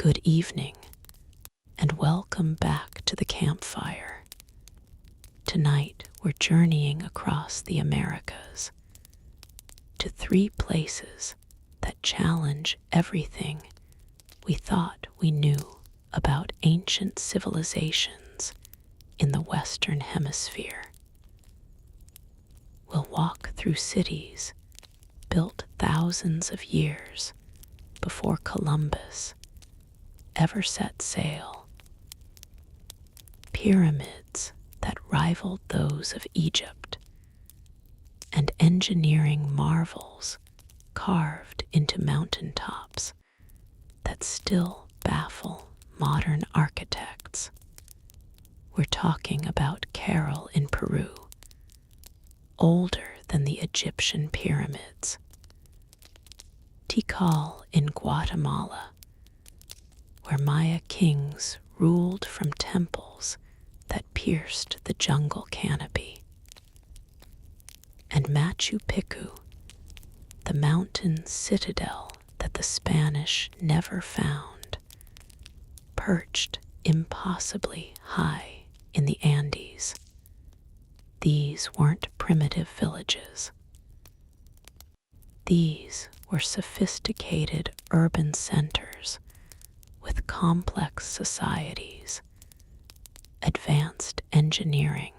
Good evening, and welcome back to the campfire. Tonight we're journeying across the Americas to 3 places that challenge everything we thought we knew about ancient civilizations in the Western Hemisphere. We'll walk through cities built thousands of years before Columbus ever set sail, pyramids that rivaled those of Egypt, and engineering marvels carved into mountaintops that still baffle modern architects. We're talking about Caral in Peru, older than the Egyptian pyramids, Tikal in Guatemala, where Maya kings ruled from temples that pierced the jungle canopy, and Machu Picchu, the mountain citadel that the Spanish never found, perched impossibly high in the Andes. These weren't primitive villages. These were sophisticated urban centers with complex societies, advanced engineering,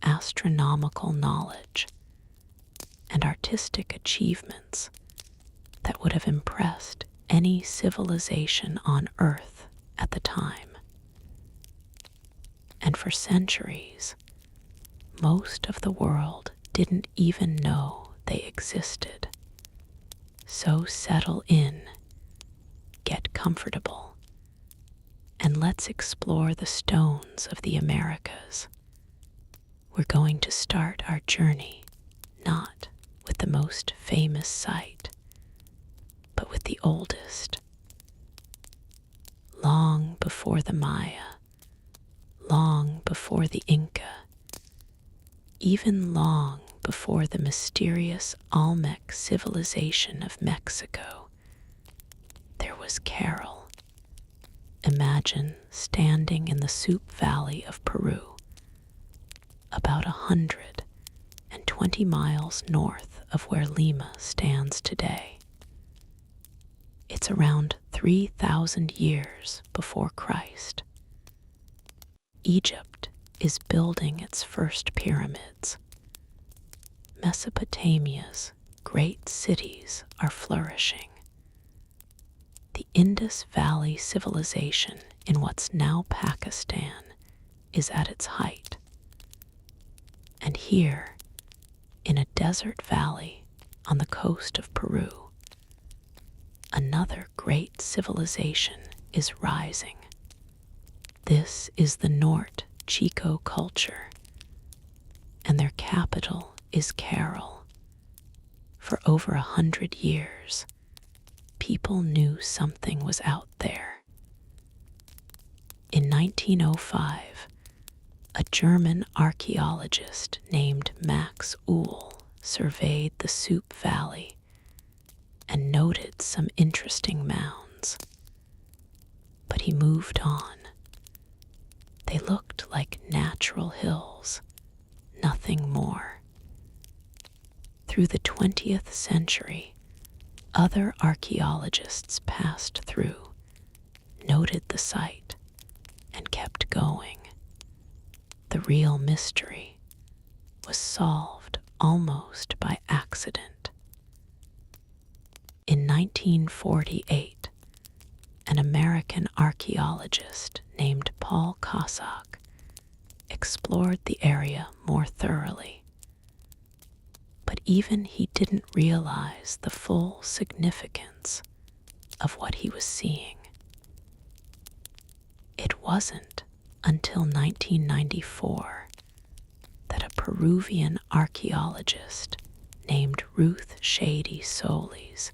astronomical knowledge, and artistic achievements that would have impressed any civilization on Earth at the time. And for centuries, most of the world didn't even know they existed. So settle in, get comfortable, and let's explore the stones of the Americas. We're going to start our journey not with the most famous site, but with the oldest. Long before the Maya, long before the Inca, even long before the mysterious Olmec civilization of Mexico, there was Caral. Imagine standing in the Soup Valley of Peru, about 120 miles north of where Lima stands today. It's around 3,000 years before Christ. Egypt is building its first pyramids. Mesopotamia's great cities are flourishing. The Indus Valley civilization in what's now Pakistan is at its height. And here, in a desert valley on the coast of Peru, another great civilization is rising. This is the Norte Chico culture, and their capital is Caral. For over 100 years, people knew something was out there. In 1905, a German archaeologist named Max Uhl surveyed the Soup Valley and noted some interesting mounds. But he moved on. They looked like natural hills, nothing more. Through the 20th century, other archaeologists passed through, noted the site, and kept going. The real mystery was solved almost by accident. In 1948, an American archaeologist named Paul Cossack explored the area more thoroughly. But even he didn't realize the full significance of what he was seeing. It wasn't until 1994 that a Peruvian archaeologist named Ruth Shady Solis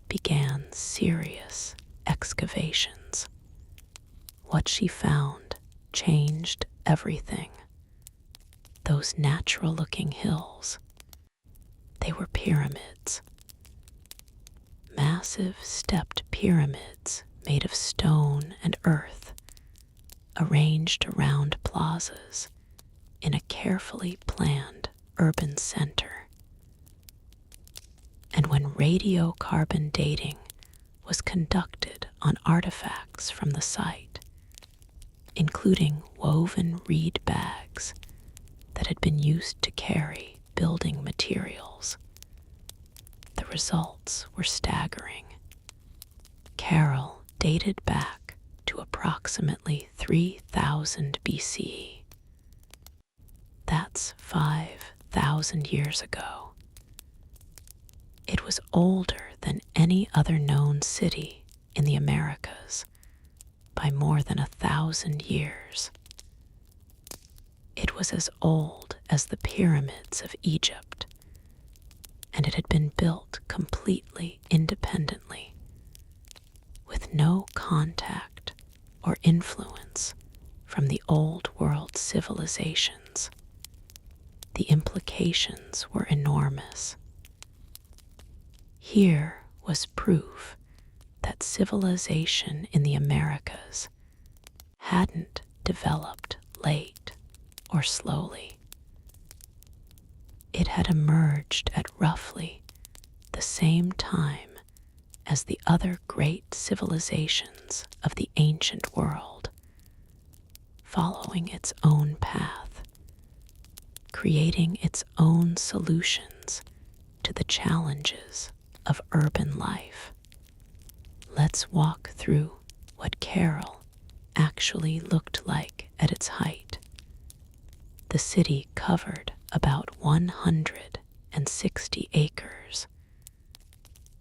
began serious excavations. What she found changed everything. Those natural-looking hills, they were pyramids. Massive stepped pyramids made of stone and earth, arranged around plazas in a carefully planned urban center. And when radiocarbon dating was conducted on artifacts from the site, including woven reed bags that had been used to carry building materials, the results were staggering. Carroll dated back to approximately 3000 BCE. That's 5,000 years ago. It was older than any other known city in the Americas by more than 1,000 years. It was as old as the pyramids of Egypt, and it had been built completely independently, with no contact or influence from the old world civilizations. The implications were enormous. Here was proof that civilization in the Americas hadn't developed late or slowly. It had emerged at roughly the same time as the other great civilizations of the ancient world, following its own path, creating its own solutions to the challenges of urban life. Let's walk through what Carroll actually looked like at its height. The city covered about 160 acres,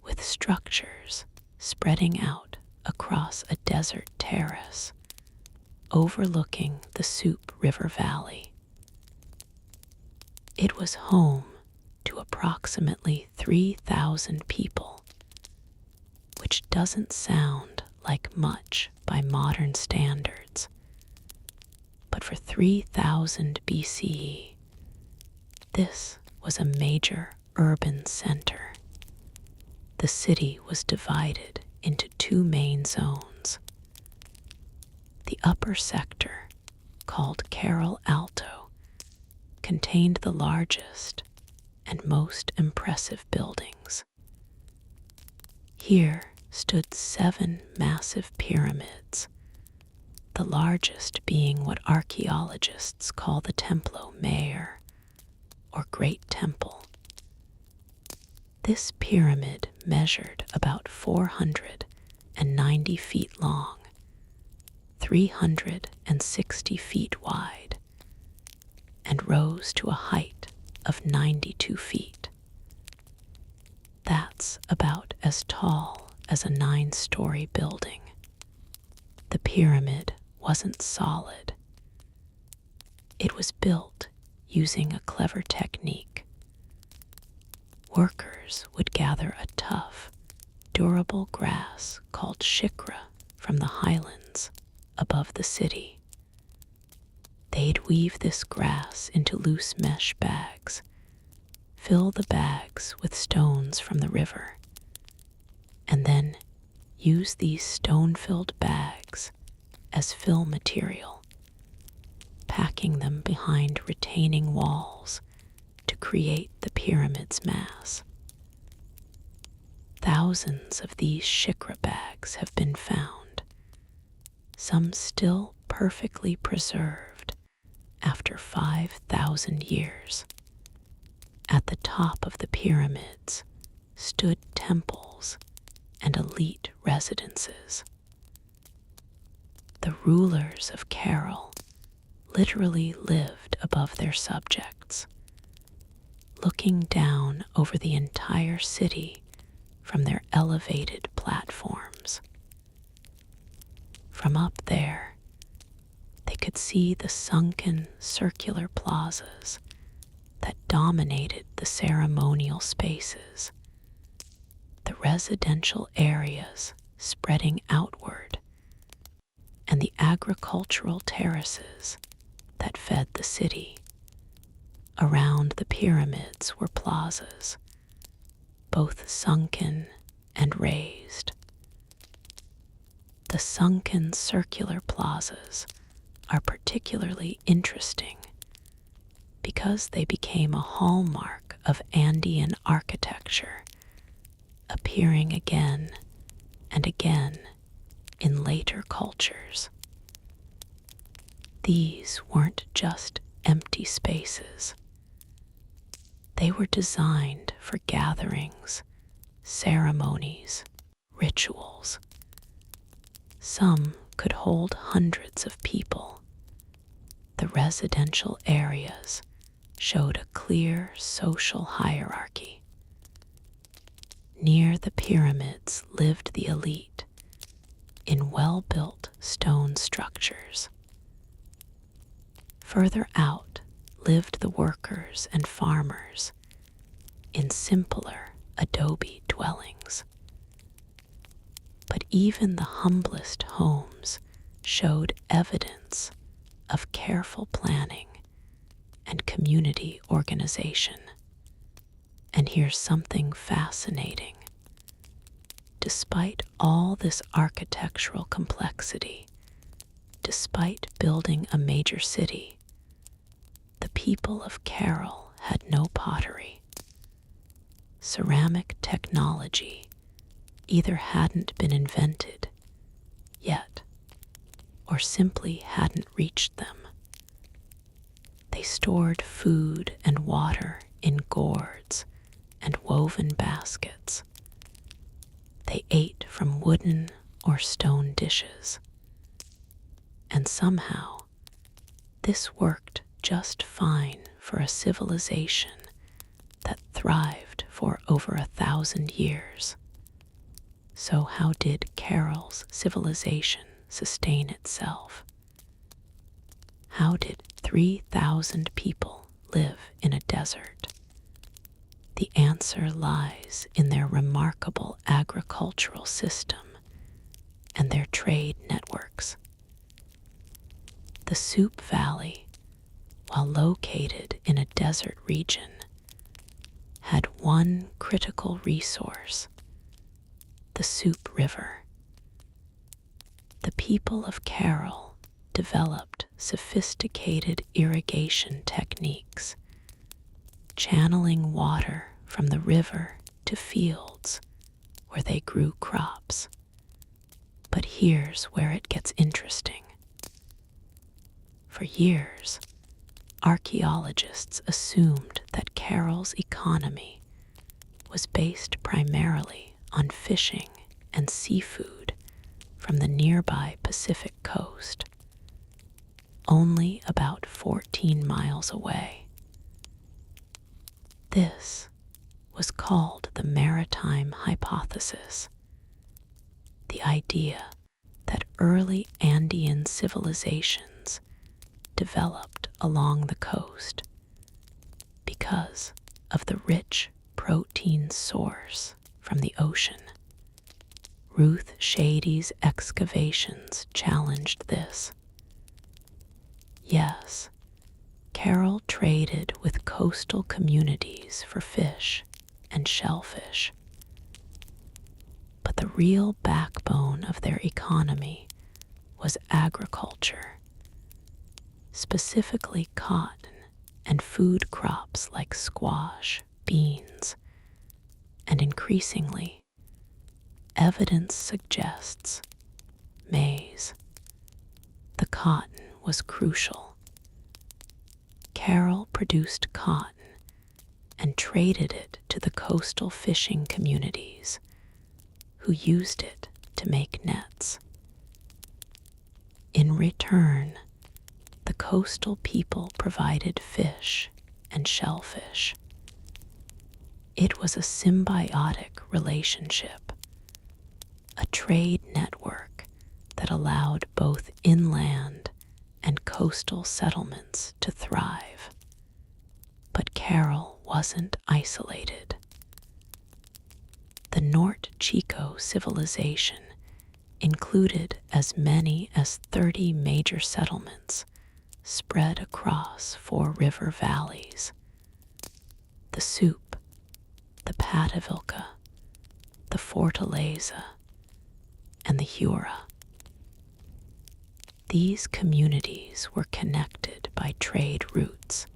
with structures spreading out across a desert terrace overlooking the Soup River Valley. It was home to approximately 3,000 people, which doesn't sound like much by modern standards, but for 3000 BCE, this was a major urban center. The city was divided into two main zones. The upper sector, called Carroll Alto, contained the largest and most impressive buildings. Here stood 7 massive pyramids, the largest being what archaeologists call the Templo Mayor, or Great Temple. This pyramid measured about 490 feet long, 360 feet wide, and rose to a height of 92 feet. That's about as tall as a 9-story building. The pyramid wasn't solid. It was built using a clever technique. Workers would gather a tough, durable grass called shikra from the highlands above the city. They'd weave this grass into loose mesh bags, fill the bags with stones from the river, and then use these stone-filled bags as fill material, packing them behind retaining walls to create the pyramid's mass. Thousands of these shikra bags have been found, some still perfectly preserved after 5,000 years. At the top of the pyramids stood temples and elite residences. The rulers of Carroll literally lived above their subjects, looking down over the entire city from their elevated platforms. From up there, they could see the sunken circular plazas that dominated the ceremonial spaces, the residential areas spreading outward, and the agricultural terraces that fed the city. Around the pyramids were plazas, both sunken and raised. The sunken circular plazas are particularly interesting because they became a hallmark of Andean architecture, appearing again and again in later cultures. These weren't just empty spaces. They were designed for gatherings, ceremonies, rituals. Some could hold hundreds of people. The residential areas showed a clear social hierarchy. Near the pyramids lived the elite in well-built stone structures. Further out lived the workers and farmers in simpler adobe dwellings. But even the humblest homes showed evidence of careful planning and community organization. And here's something fascinating. Despite all this architectural complexity, despite building a major city, the people of Carol had no pottery. Ceramic technology either hadn't been invented yet, or simply hadn't reached them. They stored food and water in gourds and woven baskets. They ate from wooden or stone dishes. And somehow, this worked just fine for a civilization that thrived for over 1,000 years. So how did Carol's civilization sustain itself? How did 3,000 people live in a desert? The answer lies in their remarkable agricultural system and their trade networks. The Soup Valley, while located in a desert region, had one critical resource: the Soup River. The people of Carol developed sophisticated irrigation techniques, channeling water from the river to fields where they grew crops. But here's where it gets interesting. For years, archaeologists assumed that Carol's economy was based primarily on fishing and seafood from the nearby Pacific coast, only about 14 miles away. This was called the maritime hypothesis, the idea that early Andean civilizations developed along the coast because of the rich protein source from the ocean. Ruth Shady's excavations challenged this. Yes, Carol traded with coastal communities for fish and shellfish. But the real backbone of their economy was agriculture, specifically cotton and food crops like squash, beans, and increasingly, evidence suggests, maize. The cotton was crucial. Carol produced cotton and traded it to the coastal fishing communities, who used it to make nets. In return, the coastal people provided fish and shellfish. It was a symbiotic relationship, a trade network that allowed both inland and coastal settlements to thrive. But Carol wasn't isolated. The Norte Chico civilization included as many as 30 major settlements spread across 4 river valleys: the Soup, the Patavilca, the Fortaleza, and the Jura. These communities were connected by trade routes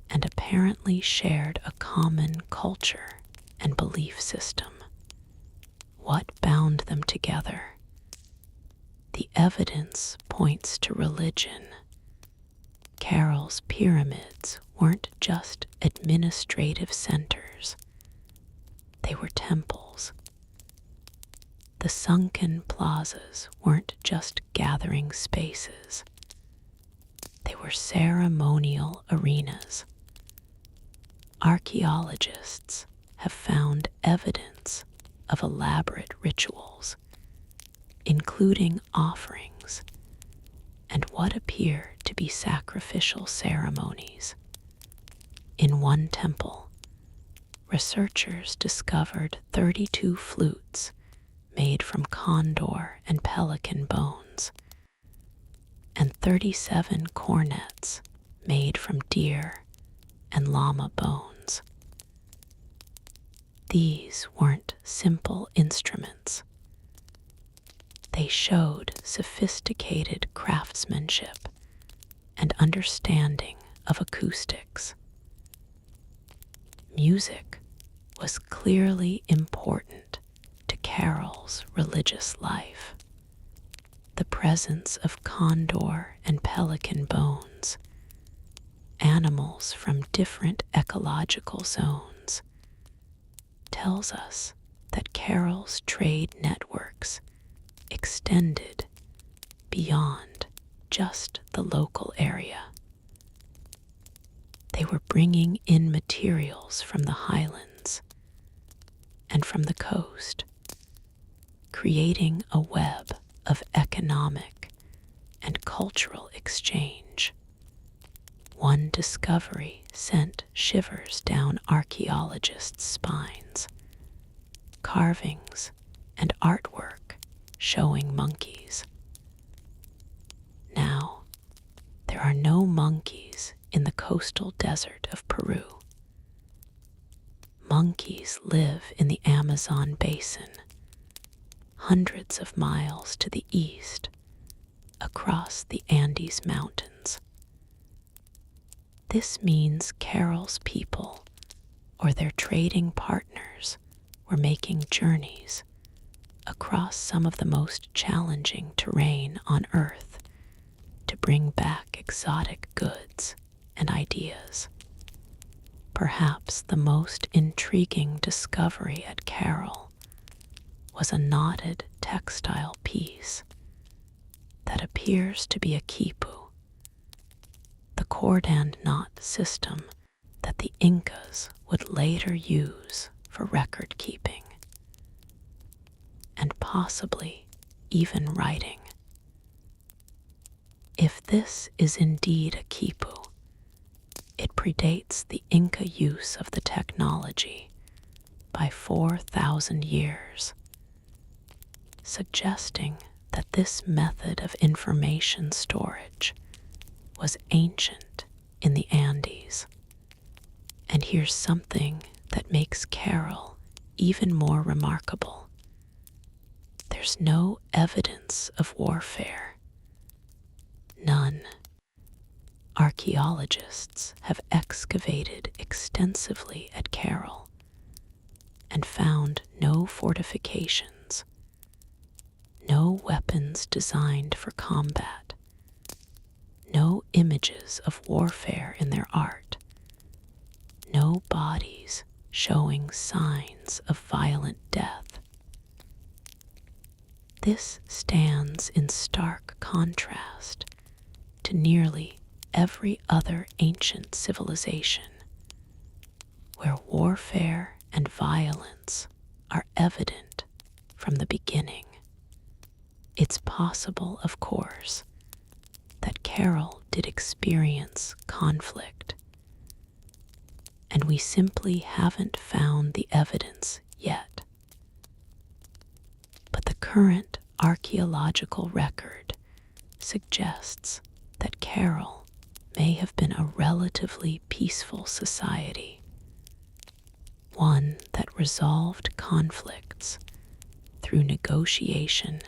and apparently shared a common culture and belief system. What bound them together? The evidence points to religion. Carol's pyramids weren't just administrative centers, they were temples. The sunken plazas weren't just gathering spaces, they were ceremonial arenas. Archaeologists have found evidence of elaborate rituals, including offerings and what appear to be sacrificial ceremonies. In one temple, researchers discovered 32 flutes made from condor and pelican bones, and 37 cornets made from deer and llama bones. These weren't simple instruments. They showed sophisticated craftsmanship and understanding of acoustics. Music was clearly important to Carol's religious life. The presence of condor and pelican bones, animals from different ecological zones, tells us that Carol's trade networks extended beyond just the local area. They were bringing in materials from the highlands and from the coast, creating a web of economic and cultural exchange. One discovery sent shivers down archaeologists' spines. Carvings and artwork showing monkeys. Now, there are no monkeys in the coastal desert of Peru. Monkeys live in the Amazon basin, hundreds of miles to the east, across the Andes Mountains. This means Carol's people, or their trading partners, were making journeys across some of the most challenging terrain on Earth to bring back exotic goods and ideas. Perhaps the most intriguing discovery at Carol was a knotted textile piece that appears to be a quipu, the cord and knot system that the Incas would later use for record keeping, and possibly even writing. If this is indeed a quipu, it predates the Inca use of the technology by 4,000 years, suggesting that this method of information storage was ancient in the Andes. And here's something that makes Carol even more remarkable. There's no evidence of warfare. None. Archaeologists have excavated extensively at Carol and found no fortifications, no weapons designed for combat, no images of warfare in their art, no bodies showing signs of violent death. This stands in stark contrast to nearly every other ancient civilization, where warfare and violence are evident from the beginning. It's possible, of course, that Carol did experience conflict, and we simply haven't found the evidence yet. But the current archaeological record suggests that Carol may have been a relatively peaceful society, one that resolved conflicts through negotiation,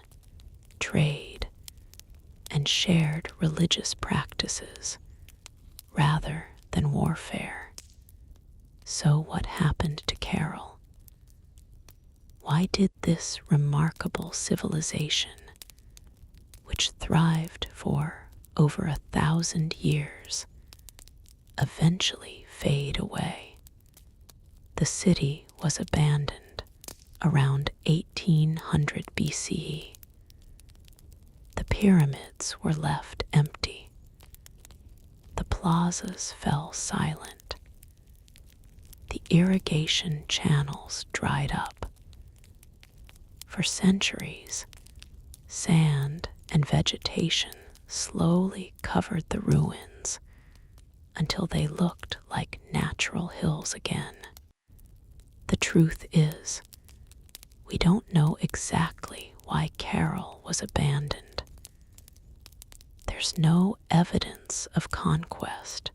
trade, shared religious practices rather than warfare. So what happened to Carol? Why did this remarkable civilization, which thrived for over 1,000 years, eventually fade away? The city was abandoned around 1800 BCE. The pyramids were left empty. The plazas fell silent. The irrigation channels dried up. For centuries, sand and vegetation slowly covered the ruins until they looked like natural hills again. The truth is, we don't know exactly why Carol was abandoned. There's no evidence of conquest,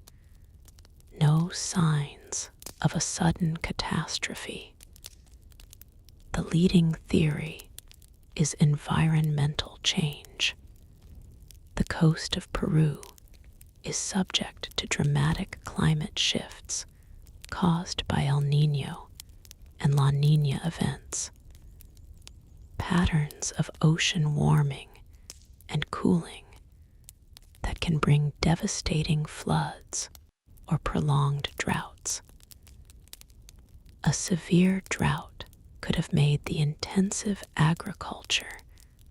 no signs of a sudden catastrophe. The leading theory is environmental change. The coast of Peru is subject to dramatic climate shifts caused by El Niño and La Niña events. Patterns of ocean warming and cooling that can bring devastating floods or prolonged droughts. A severe drought could have made the intensive agriculture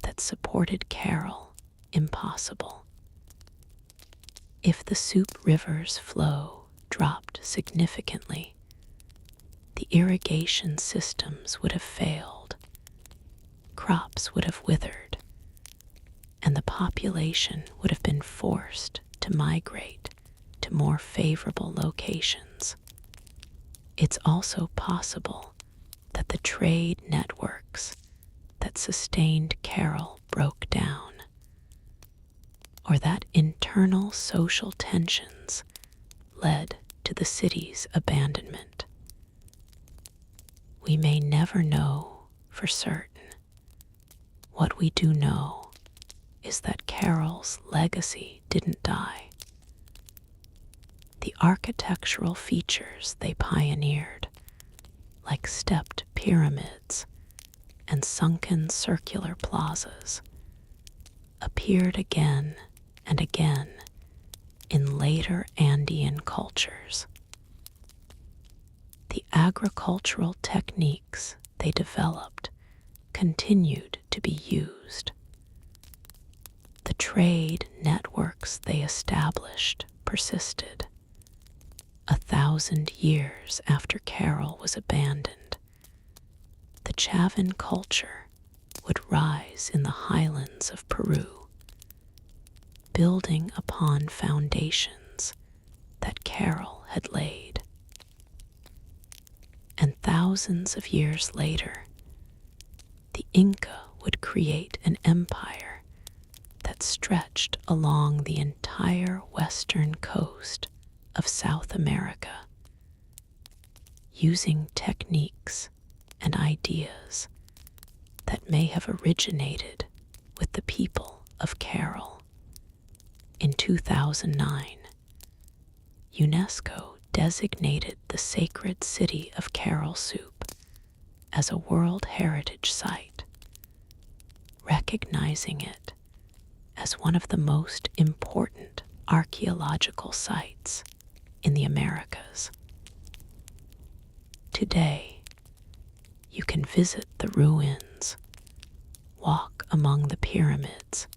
that supported Carol impossible. If the Soup River's flow dropped significantly, the irrigation systems would have failed, crops would have withered, and the population would have been forced to migrate to more favorable locations. It's also possible that the trade networks that sustained Carol broke down, or that internal social tensions led to the city's abandonment. We may never know for certain. What we do know is that Carol's legacy didn't die. The architectural features they pioneered, like stepped pyramids and sunken circular plazas, appeared again and again in later Andean cultures. The agricultural techniques they developed continued to be used. The trade networks they established persisted. 1,000 years after Carol was abandoned, the Chavan culture would rise in the highlands of Peru, building upon foundations that Carol had laid. And thousands of years later, the Inca would create an empire that stretched along the entire western coast of South America, using techniques and ideas that may have originated with the people of Carol. In 2009, UNESCO designated the sacred city of Carol Soup as a World Heritage Site, recognizing it as one of the most important archaeological sites in the Americas. Today, you can visit the ruins, walk among the pyramids,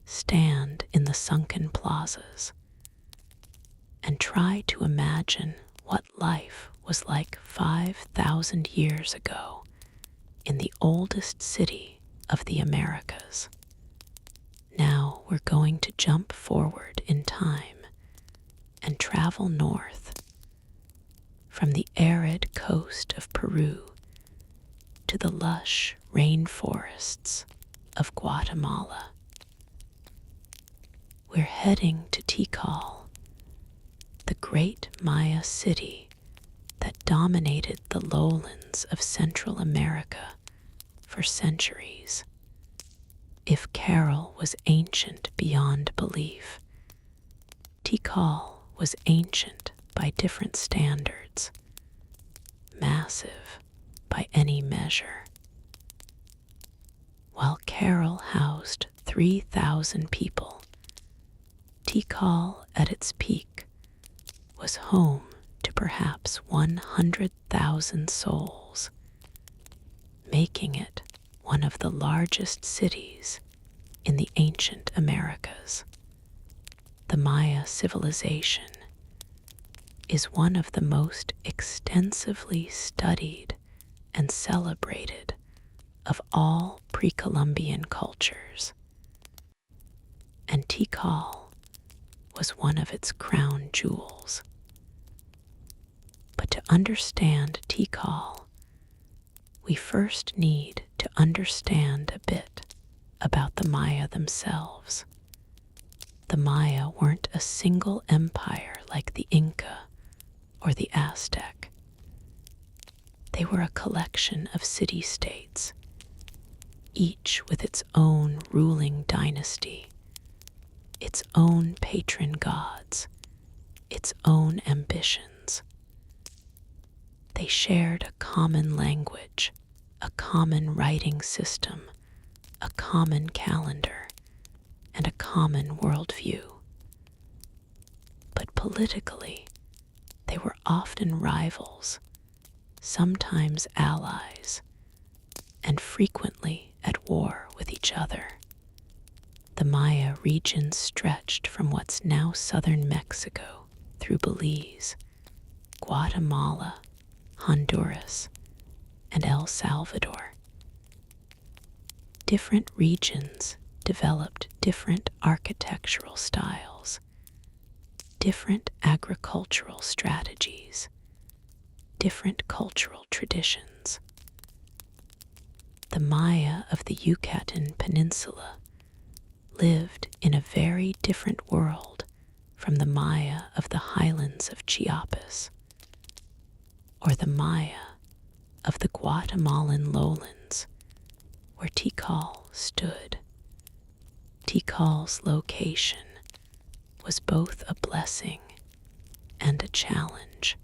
stand in the sunken plazas, and try to imagine what life was like 5,000 years ago in the oldest city of the Americas. Now we're going to jump forward in time and travel north from the arid coast of Peru to the lush rainforests of Guatemala. We're heading to Tikal, the great Maya city that dominated the lowlands of Central America for centuries. if Carol was ancient beyond belief, Tikal was ancient by different standards, massive by any measure. While Carol housed 3,000 people, Tikal at its peak was home to perhaps 100,000 souls, making it one of the largest cities in the ancient Americas. The Maya civilization is one of the most extensively studied and celebrated of all pre-Columbian cultures, and Tikal was one of its crown jewels. But to understand Tikal, we first need to understand a bit about the Maya themselves. The Maya weren't a single empire like the Inca or the Aztec. They were a collection of city-states, each with its own ruling dynasty, its own patron gods, its own ambitions. They shared a common language, a common writing system, a common calendar, and a common worldview. But politically, they were often rivals, sometimes allies, and frequently at war with each other. The Maya region stretched from what's now southern Mexico through Belize, Guatemala, Honduras, and El Salvador. Different regions developed different architectural styles, different agricultural strategies, different cultural traditions. The Maya of the Yucatan Peninsula lived in a very different world from the Maya of the highlands of Chiapas, or the Maya of the Guatemalan lowlands, where Tikal stood. Tikal's location was both a blessing and a challenge.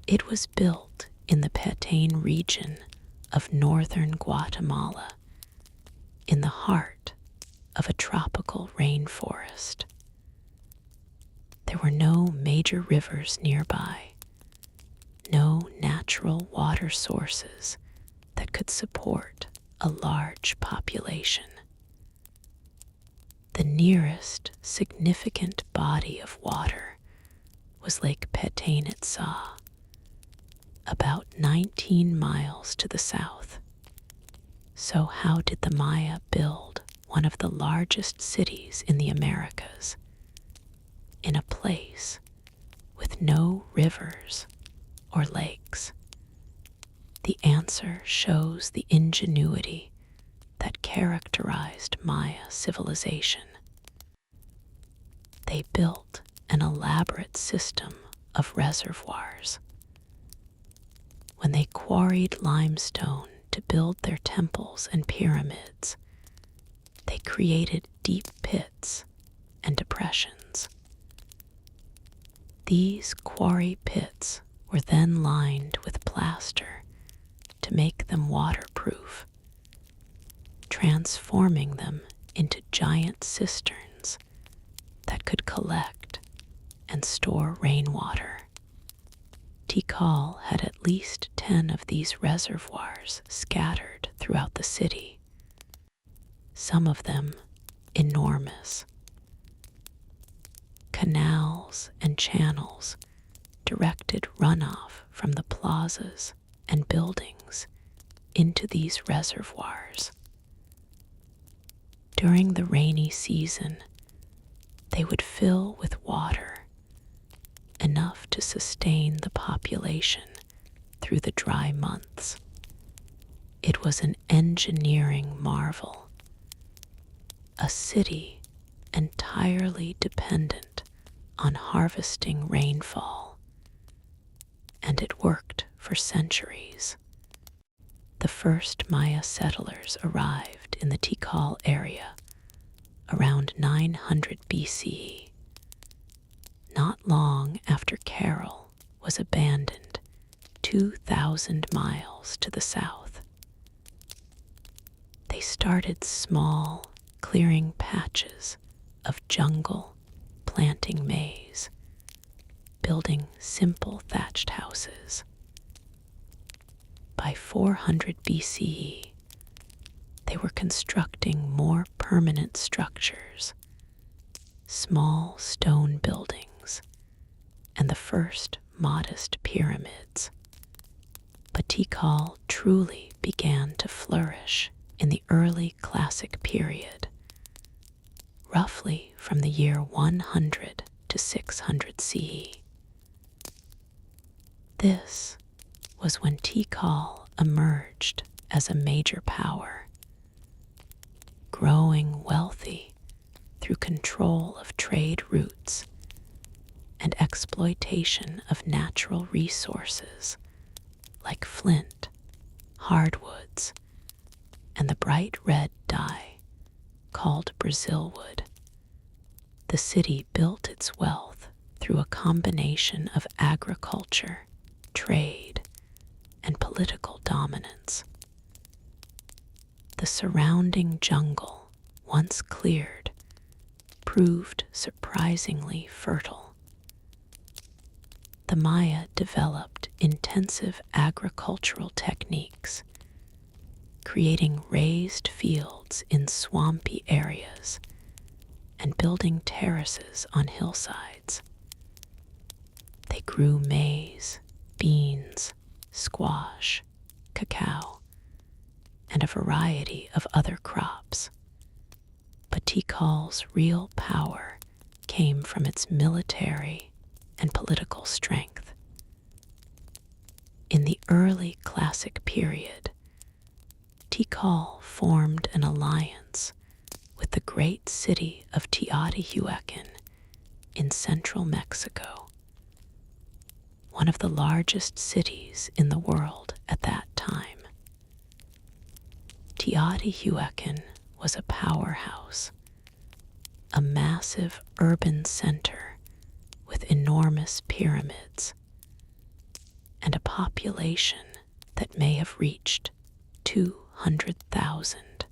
It was built in the Petén region of northern Guatemala, in the heart of a tropical rainforest. There were no major rivers nearby, no natural water sources that could support a large population. The nearest significant body of water was Lake Petén Itzá, about 19 miles to the south. So how did the Maya build one of the largest cities in the Americas, in a place with no rivers or lakes? The answer shows the ingenuity that characterized Maya civilization. They built an elaborate system of reservoirs. When they quarried limestone to build their temples and pyramids, they created deep pits and depressions. These quarry pits were then lined with plaster to make them waterproof, transforming them into giant cisterns that could collect and store rainwater. Tikal had at least 10 of these reservoirs scattered throughout the city, some of them enormous. Canals and channels directed runoff from the plazas and buildings into these reservoirs. During the rainy season, they would fill with water, enough to sustain the population through the dry months. It was an engineering marvel, a city entirely dependent on harvesting rainfall, and it worked for centuries. The the first Maya settlers arrived in the Tikal area around 900 BCE, not long after Caral was abandoned 2,000 miles to the south. They started small, clearing patches of jungle, planting maize, building simple thatched houses. By 400 BCE, they were constructing more permanent structures, small stone buildings, and the first modest pyramids. But Tikal truly began to flourish in the early Classic period, roughly from the year 100 to 600 CE. This was when Tikal emerged as a major power, growing wealthy through control of trade routes and exploitation of natural resources like flint, hardwoods, and the bright red dye called Brazil wood. The city built its wealth through a combination of agriculture, trade, and political dominance. The surrounding jungle, once cleared, proved surprisingly fertile. The Maya developed intensive agricultural techniques, creating raised fields in swampy areas and building terraces on hillsides. They grew maize, beans, squash, cacao, and a variety of other crops. But Tikal's real power came from its military and political strength. In the early Classic period, Tikal formed an alliance with the great city of Teotihuacan in central Mexico, one of the largest cities in the world at that time. Teotihuacan was a powerhouse, a massive urban center with enormous pyramids, and a population that may have reached 200,000.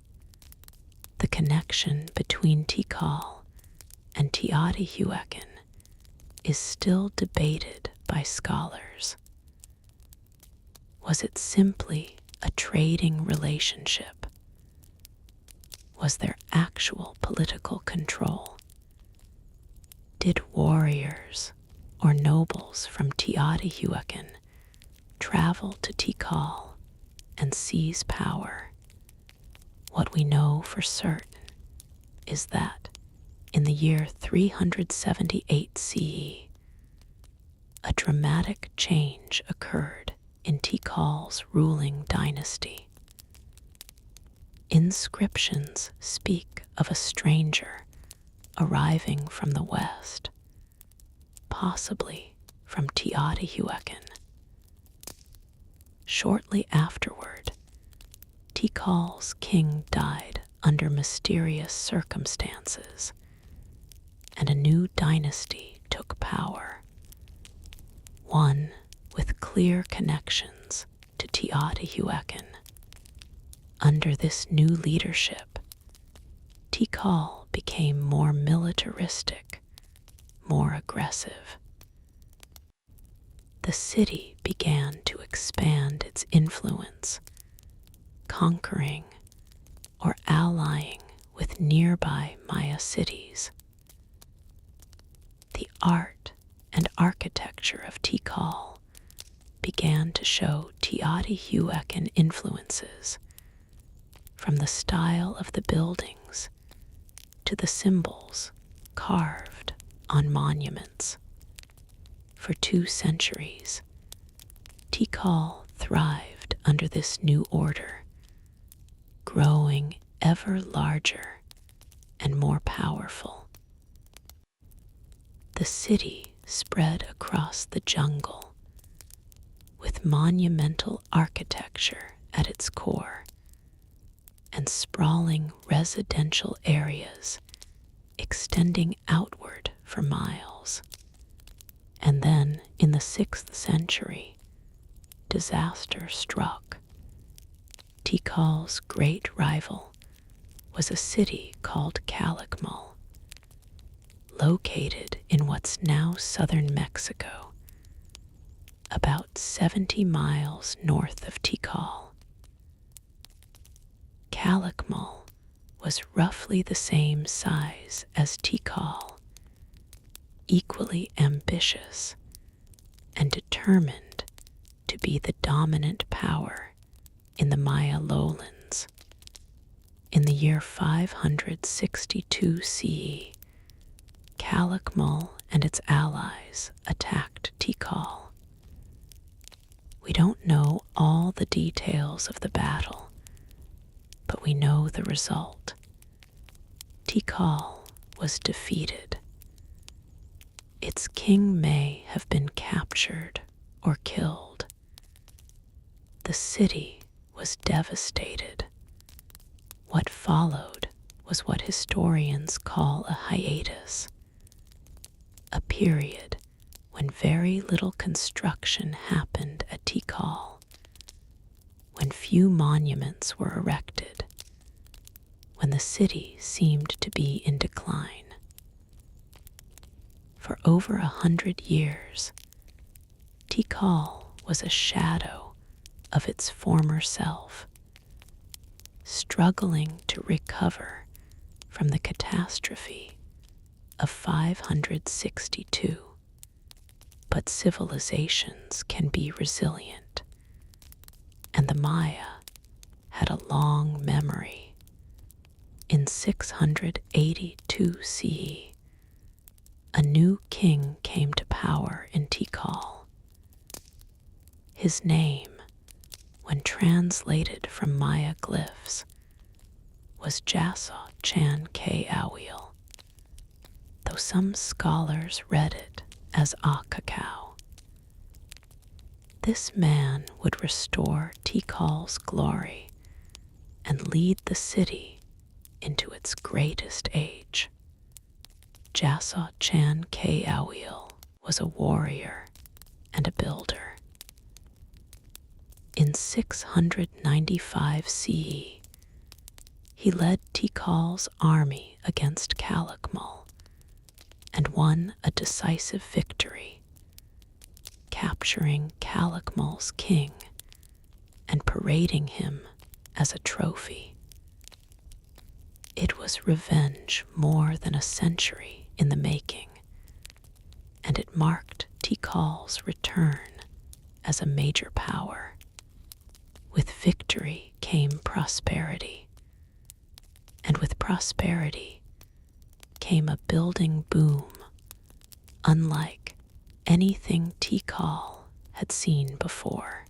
The connection between Tikal and Teotihuacan is still debated by scholars. Was it simply a trading relationship? Was there actual political control? Did warriors or nobles from Teotihuacan travel to Tikal and seize power? What we know for certain is that in the year 378 CE, a dramatic change occurred in Tikal's ruling dynasty. Inscriptions speak of a stranger arriving from the west, possibly from Teotihuacan. Shortly afterward, Tikal's king died under mysterious circumstances, and a new dynasty took power, one with clear connections to Teotihuacan. Under this new leadership, Tikal became more militaristic, more aggressive. The city began to expand its influence, conquering or allying with nearby Maya cities. The art and architecture of Tikal began to show Teotihuacan influences, from the style of the buildings to the symbols carved on monuments. For 2 centuries, Tikal thrived under this new order, growing ever larger and more powerful. The city spread across the jungle, with monumental architecture at its core, and sprawling residential areas extending outward for miles. And then, in the 6th century, disaster struck. Tikal's great rival was a city called Calakmul, located in what's now southern Mexico, about 70 miles north of Tikal. Calakmul was roughly the same size as Tikal, equally ambitious and determined to be the dominant power in the Maya lowlands. In the year 562 CE, Calakmul and its allies attacked Tikal. We don't know all the details of the battle, but we know the result. Tikal was defeated. Its king may have been captured or killed. The city was devastated. What followed was what historians call a hiatus, a period when very little construction happened at Tikal, when few monuments were erected, when the city seemed to be in decline. For over 100 years, Tikal was a shadow of its former self, struggling to recover from the catastrophe of 562. But civilizations can be resilient, and the Maya had a long memory. In 682 CE, a new king came to power in Tikal. His name, when translated from Maya glyphs, was Jasa Chan K. Awil, though some scholars read it as Akakau. This man would restore Tikal's glory and lead the city into its greatest age. Jasa Chan K. Awil was a warrior and a builder. In 695 CE, he led Tikal's army against Calakmul and won a decisive victory, capturing Calakmul's king and parading him as a trophy. It was revenge more than a century in the making, and it marked Tikal's return as a major power. With victory came prosperity, and with prosperity came a building boom unlike anything Tikal had seen before.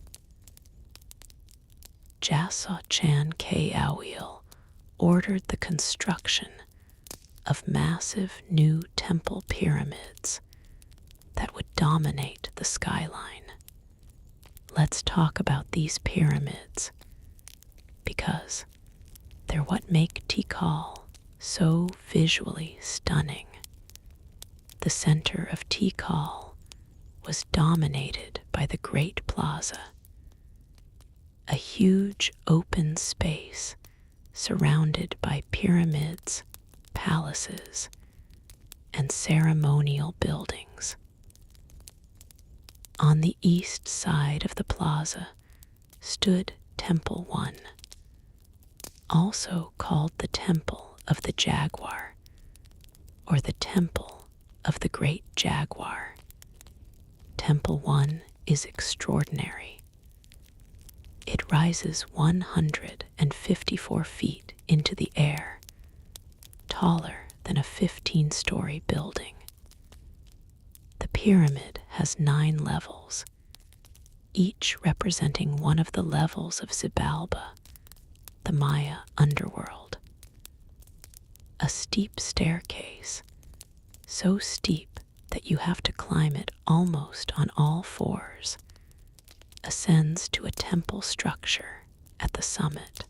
Jasa Chan K. Awil ordered the construction of massive new temple pyramids that would dominate the skyline. Let's talk about these pyramids, because they're what make Tikal so visually stunning. The center of Tikal was dominated by the Great Plaza, a huge open space surrounded by pyramids, palaces, and ceremonial buildings. On the east side of the plaza stood Temple 1, also called the Temple of the Jaguar, or the Temple of the Great Jaguar. Temple 1 is extraordinary. It rises 154 feet into the air, taller than a 15-story building. The pyramid has 9 levels, each representing one of the levels of Xibalba, the Maya underworld. A steep staircase, so steep that you have to climb it almost on all fours, ascends to a temple structure at the summit.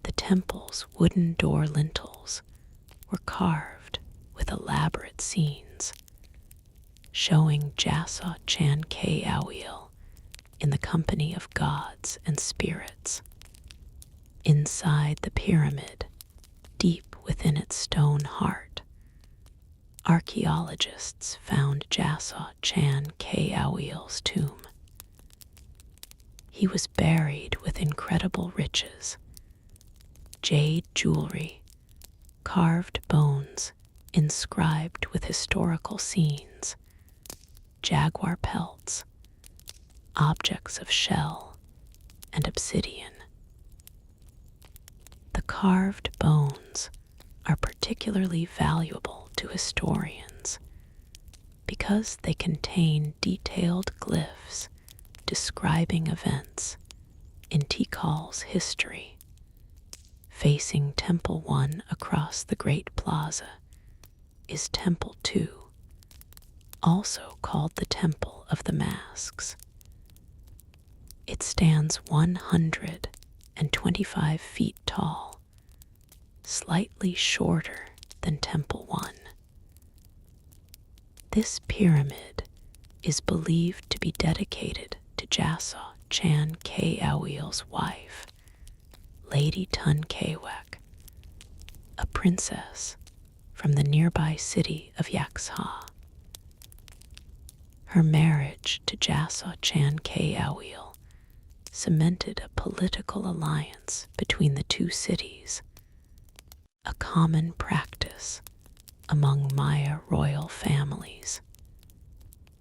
The temple's wooden door lintels were carved with elaborate scenes, showing Jasa Chan K. Awil in the company of gods and spirits. Inside the pyramid, deep within its stone heart, archaeologists found Jasa Chan K. Awil's tomb. He was buried with incredible riches: jade jewelry, carved bones inscribed with historical scenes, jaguar pelts, objects of shell and obsidian. The carved bones are particularly valuable to historians because they contain detailed glyphs describing events in Tikal's history. Facing Temple 1 across the Great Plaza is Temple 2, also called the Temple of the Masks. It stands 125 feet tall, slightly shorter than Temple 1. This pyramid is believed to be dedicated to Jasa Chan K. Awil's wife, Lady Tun Kewek, a princess from the nearby city of Yaxha. Her marriage to Jasa Chan K. Awil cemented a political alliance between the two cities, a common practice among Maya royal families.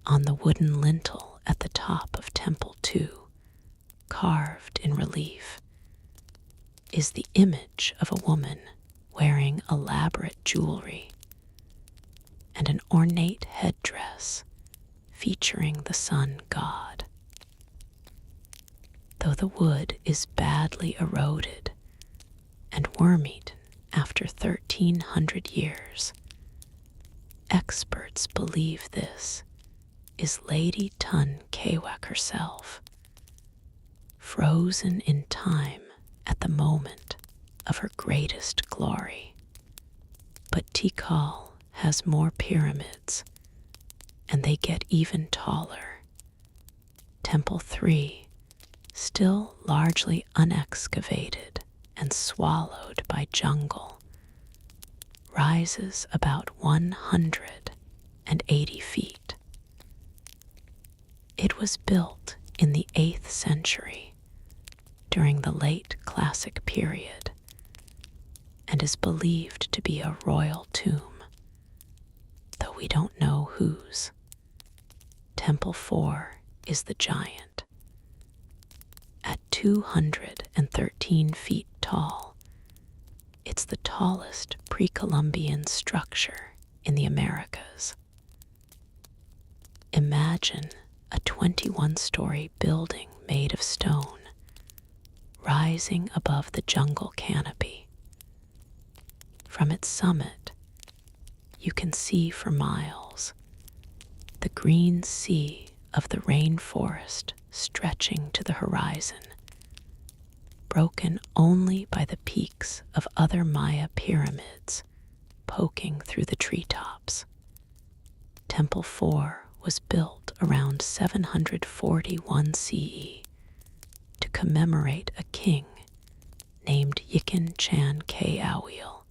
On the wooden lintel at the top of Temple 2, carved in relief, is the image of a woman wearing elaborate jewelry and an ornate headdress featuring the sun god. Though the wood is badly eroded and worm-eaten after 1,300 years, experts believe this is Lady Tun Kewek herself, frozen in time at the moment of her greatest glory. But Tikal has more pyramids, and they get even taller. Temple 3, still largely unexcavated and swallowed by jungle, rises about 180 feet. It was built in the 8th century during the late Classic period and is believed to be a royal tomb, though we don't know whose. Temple 4 is the giant. At 213 feet tall, it's the tallest pre-Columbian structure in the Americas. Imagine a 21-story building made of stone, rising above the jungle canopy. From its summit, you can see for miles the green sea of the rainforest stretching to the horizon, broken only by the peaks of other Maya pyramids poking through the treetops. Temple 4 was built around 741 CE to commemorate a king named Yikin Chan K. Awil,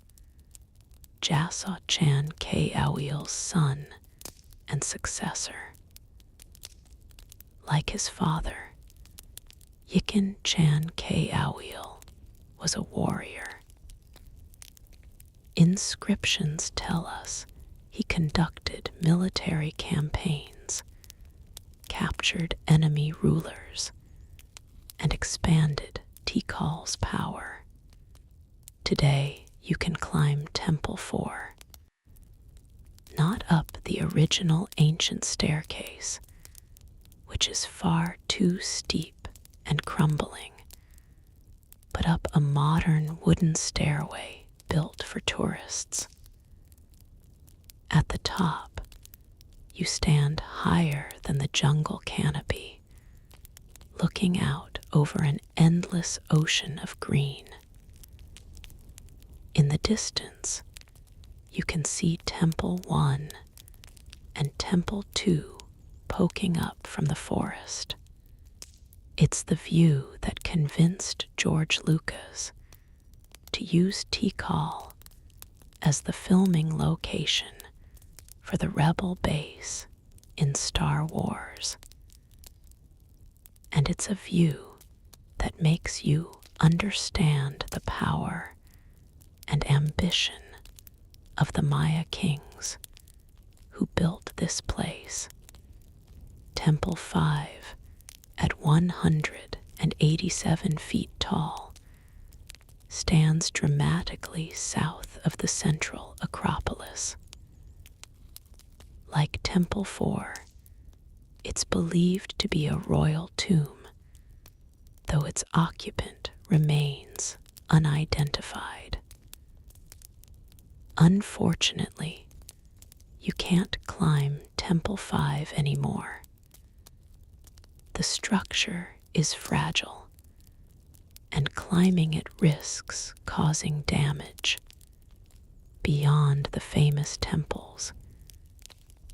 Jasa Chan K. Awil's son and successor. Like his father, Yikin Chan K. Awil was a warrior. Inscriptions tell us he conducted military campaigns, captured enemy rulers, and expanded Tikal's power. Today, you can climb Temple 4, not up the original ancient staircase, which is far too steep and crumbling, but up a modern wooden stairway built for tourists. At the top, you stand higher than the jungle canopy, looking out over an endless ocean of green. In the distance, you can see Temple 1 and Temple 2 poking up from the forest. It's the view that convinced George Lucas to use Tikal as the filming location for the Rebel base in Star Wars. And it's a view that makes you understand the power and ambition of the Maya kings who built this place. Temple 5, at 187 feet tall, stands dramatically south of the central Acropolis. Like Temple 4, it's believed to be a royal tomb, though its occupant remains unidentified. Unfortunately, you can't climb Temple 5 anymore. The structure is fragile, and climbing it risks causing damage. Beyond the famous temples,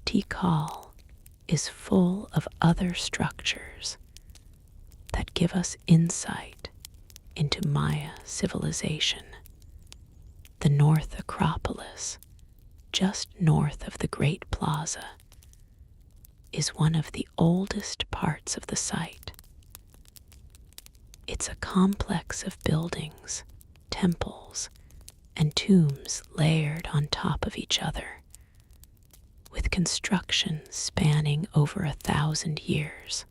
Tikal is full of other structures that give us insight into Maya civilization. The North Acropolis, just north of the Great Plaza, is one of the oldest parts of the site. It's a complex of buildings, temples, and tombs layered on top of each other, with construction spanning over 1,000 years.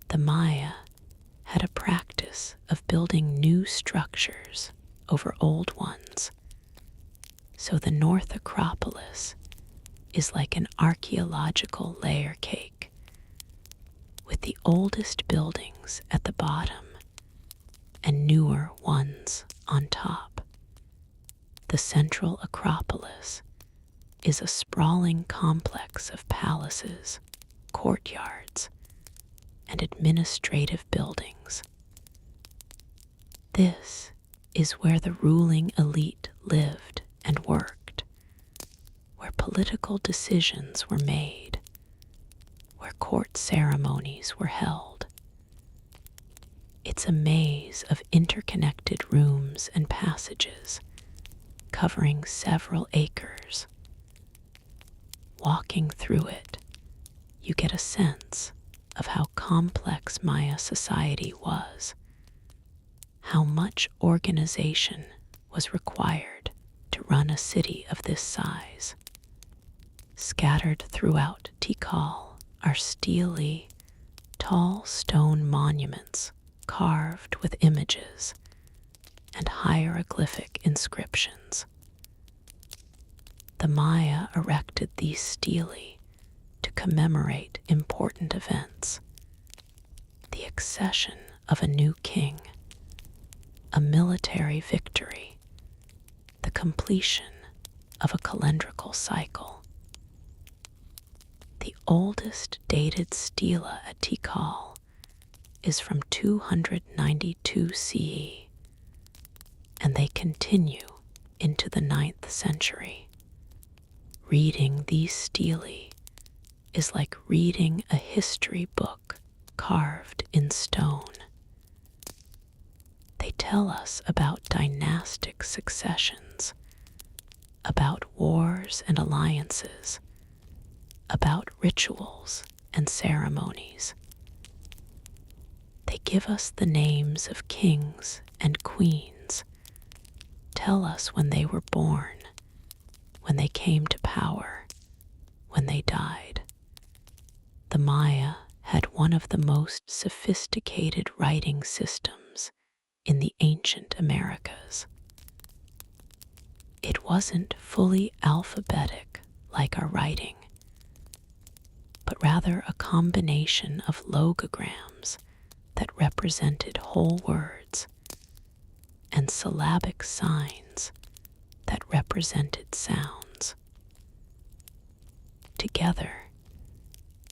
The Maya had a practice of building new structures over old ones, so the North Acropolis is like an archaeological layer cake, with the oldest buildings at the bottom and newer ones on top. The Central Acropolis is a sprawling complex of palaces, courtyards, and administrative buildings. This is where the ruling elite lived and worked, where political decisions were made, where court ceremonies were held. It's a maze of interconnected rooms and passages, covering several acres. Walking through it, you get a sense of how complex Maya society was, how much organization was required to run a city of this size. Scattered throughout Tikal are steely, tall stone monuments carved with images and hieroglyphic inscriptions. The Maya erected these stelae to commemorate important events: the accession of a new king, a military victory, the completion of a calendrical cycle. The oldest dated stela at Tikal is from 292 CE, and they continue into the 9th century. Reading these stelae is like reading a history book carved in stone. They tell us about dynastic successions, about wars and alliances, about rituals and ceremonies. They give us the names of kings and queens, tell us when they were born, when they came to power, when they died. The Maya had one of the most sophisticated writing systems in the ancient Americas. It wasn't fully alphabetic like our writing, but rather a combination of logograms that represented whole words and syllabic signs that represented sounds. Together,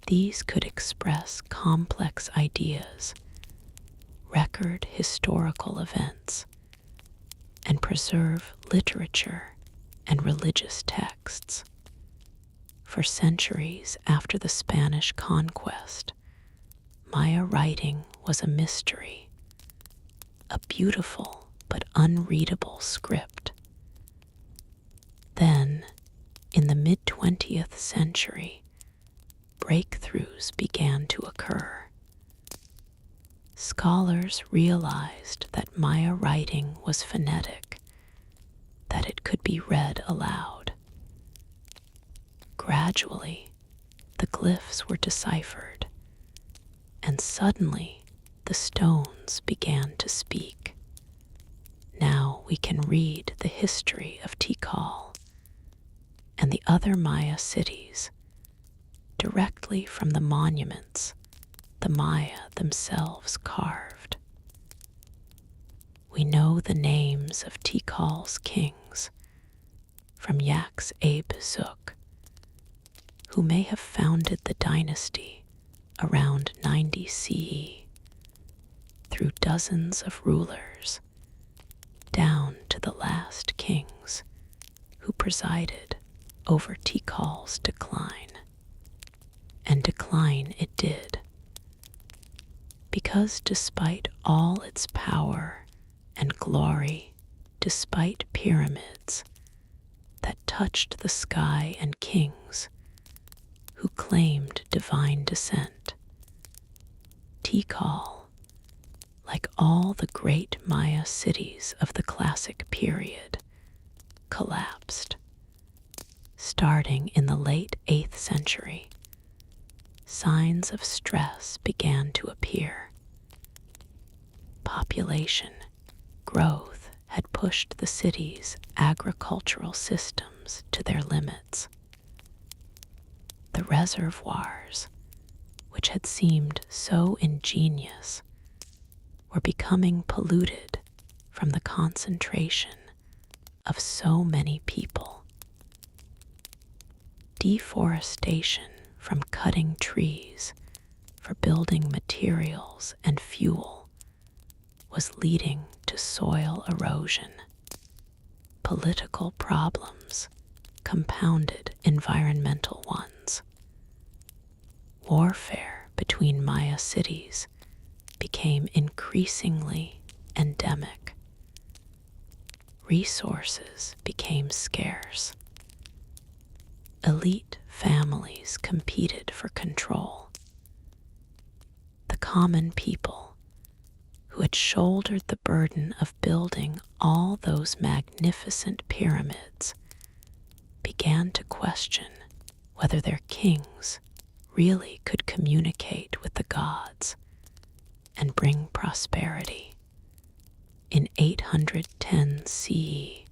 These could express complex ideas, record historical events, and preserve literature and religious texts. For centuries after the Spanish conquest, Maya writing was a mystery, a beautiful but unreadable script. Then, in the mid-20th century, breakthroughs began to occur. Scholars realized that Maya writing was phonetic, that it could be read aloud. Gradually, the glyphs were deciphered, and suddenly the stones began to speak. Now we can read the history of Tikal and the other Maya cities directly from the monuments the Maya themselves carved. We know the names of Tikal's kings from Yax-Ab-Zuk, who may have founded the dynasty around 90 CE, through dozens of rulers, down to the last kings who presided over Tikal's decline. And decline it did, because despite all its power and glory, despite pyramids that touched the sky and kings who claimed divine descent, Tikal, like all the great Maya cities of the classic period, collapsed. Starting in the late 8th century, signs of stress began to appear. Population growth had pushed the city's agricultural systems to their limits. The reservoirs, which had seemed so ingenious, were becoming polluted from the concentration of so many people. Deforestation from cutting trees for building materials and fuel was leading to soil erosion. Political problems compounded environmental ones. Warfare between Maya cities became increasingly endemic. Resources became scarce. Elite families competed for control. The common people, who had shouldered the burden of building all those magnificent pyramids, began to question whether their kings really could communicate with the gods and bring prosperity. In 810 CE,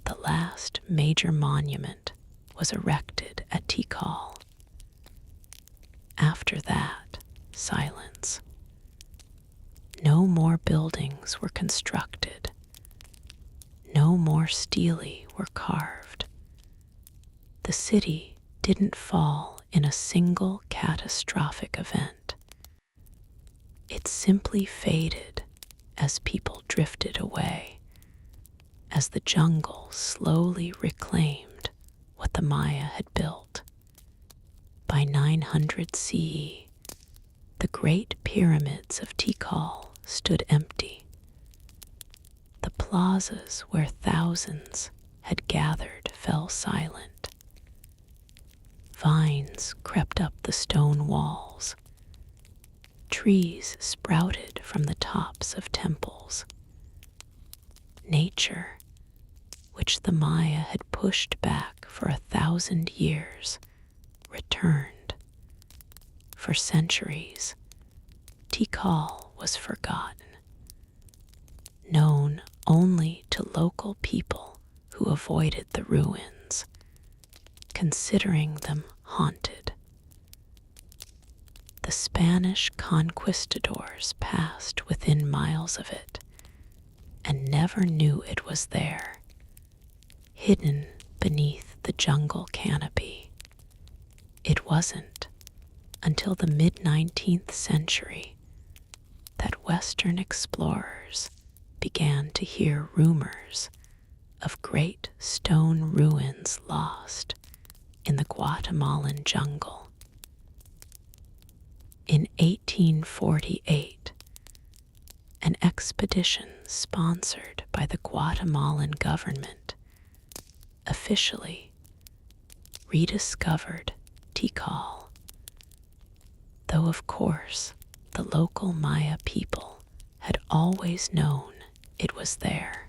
the last major monument was erected at Tikal. After that, silence. No more buildings were constructed. No more stelae were carved. The city didn't fall in a single catastrophic event. It simply faded as people drifted away, as the jungle slowly reclaimed what the Maya had built. By 900 CE, the great pyramids of Tikal stood empty. The plazas where thousands had gathered fell silent. Vines crept up the stone walls. Trees sprouted from the tops of temples. Nature, which the Maya had pushed back for 1,000 years, returned. For centuries, Tikal was forgotten, known only to local people who avoided the ruins, considering them haunted. The Spanish conquistadors passed within miles of it and never knew it was there, hidden beneath the jungle canopy. It wasn't until the mid-19th century that Western explorers began to hear rumors of great stone ruins lost in the Guatemalan jungle. In 1848, an expedition sponsored by the Guatemalan government officially rediscovered Tikal, though of course the local Maya people had always known it was there.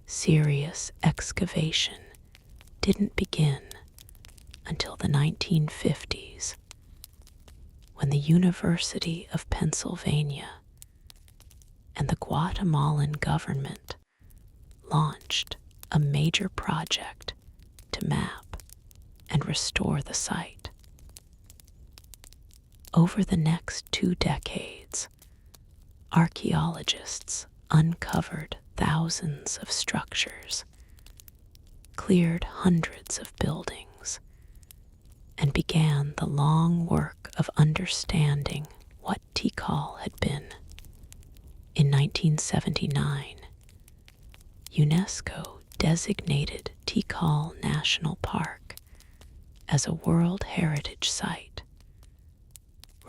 Serious excavation didn't begin until the 1950s, when the University of Pennsylvania and the Guatemalan government launched a major project to map and restore the site. Over the next 2 decades, archaeologists uncovered thousands of structures, cleared hundreds of buildings, and began the long work of understanding what Tikal had been. In 1979, UNESCO designated Tikal National Park as a World Heritage Site,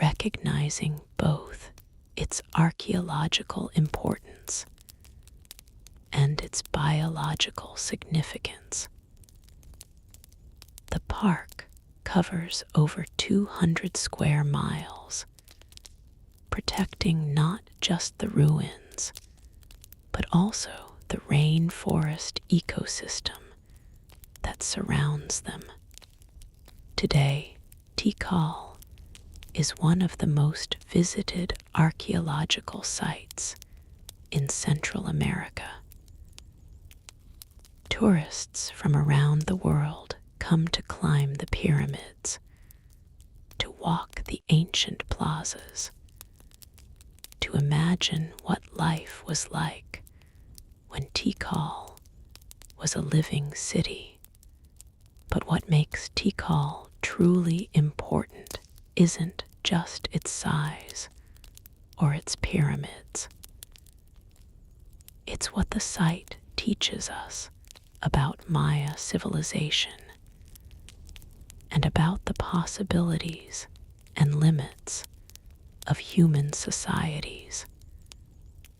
recognizing both its archaeological importance and its biological significance. The park covers over 200 square miles, protecting not just the ruins, but also the rainforest ecosystem that surrounds them. Today, Tikal is one of the most visited archaeological sites in Central America. Tourists from around the world come to climb the pyramids, to walk the ancient plazas, to imagine what life was like when Tikal was a living city. But what makes Tikal truly important isn't just its size or its pyramids. It's what the site teaches us about Maya civilization and about the possibilities and limits of human societies.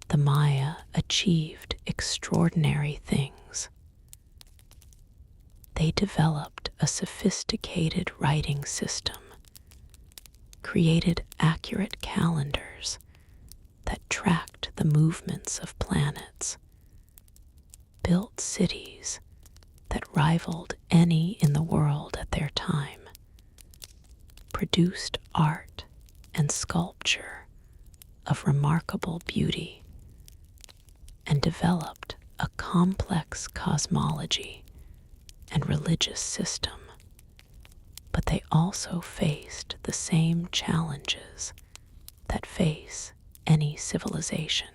The Maya achieved extraordinary things. They developed a sophisticated writing system, created accurate calendars that tracked the movements of planets, built cities that rivaled any in the world at their time, produced art and sculpture of remarkable beauty, and developed a complex cosmology and religious system. But they also faced the same challenges that face any civilization: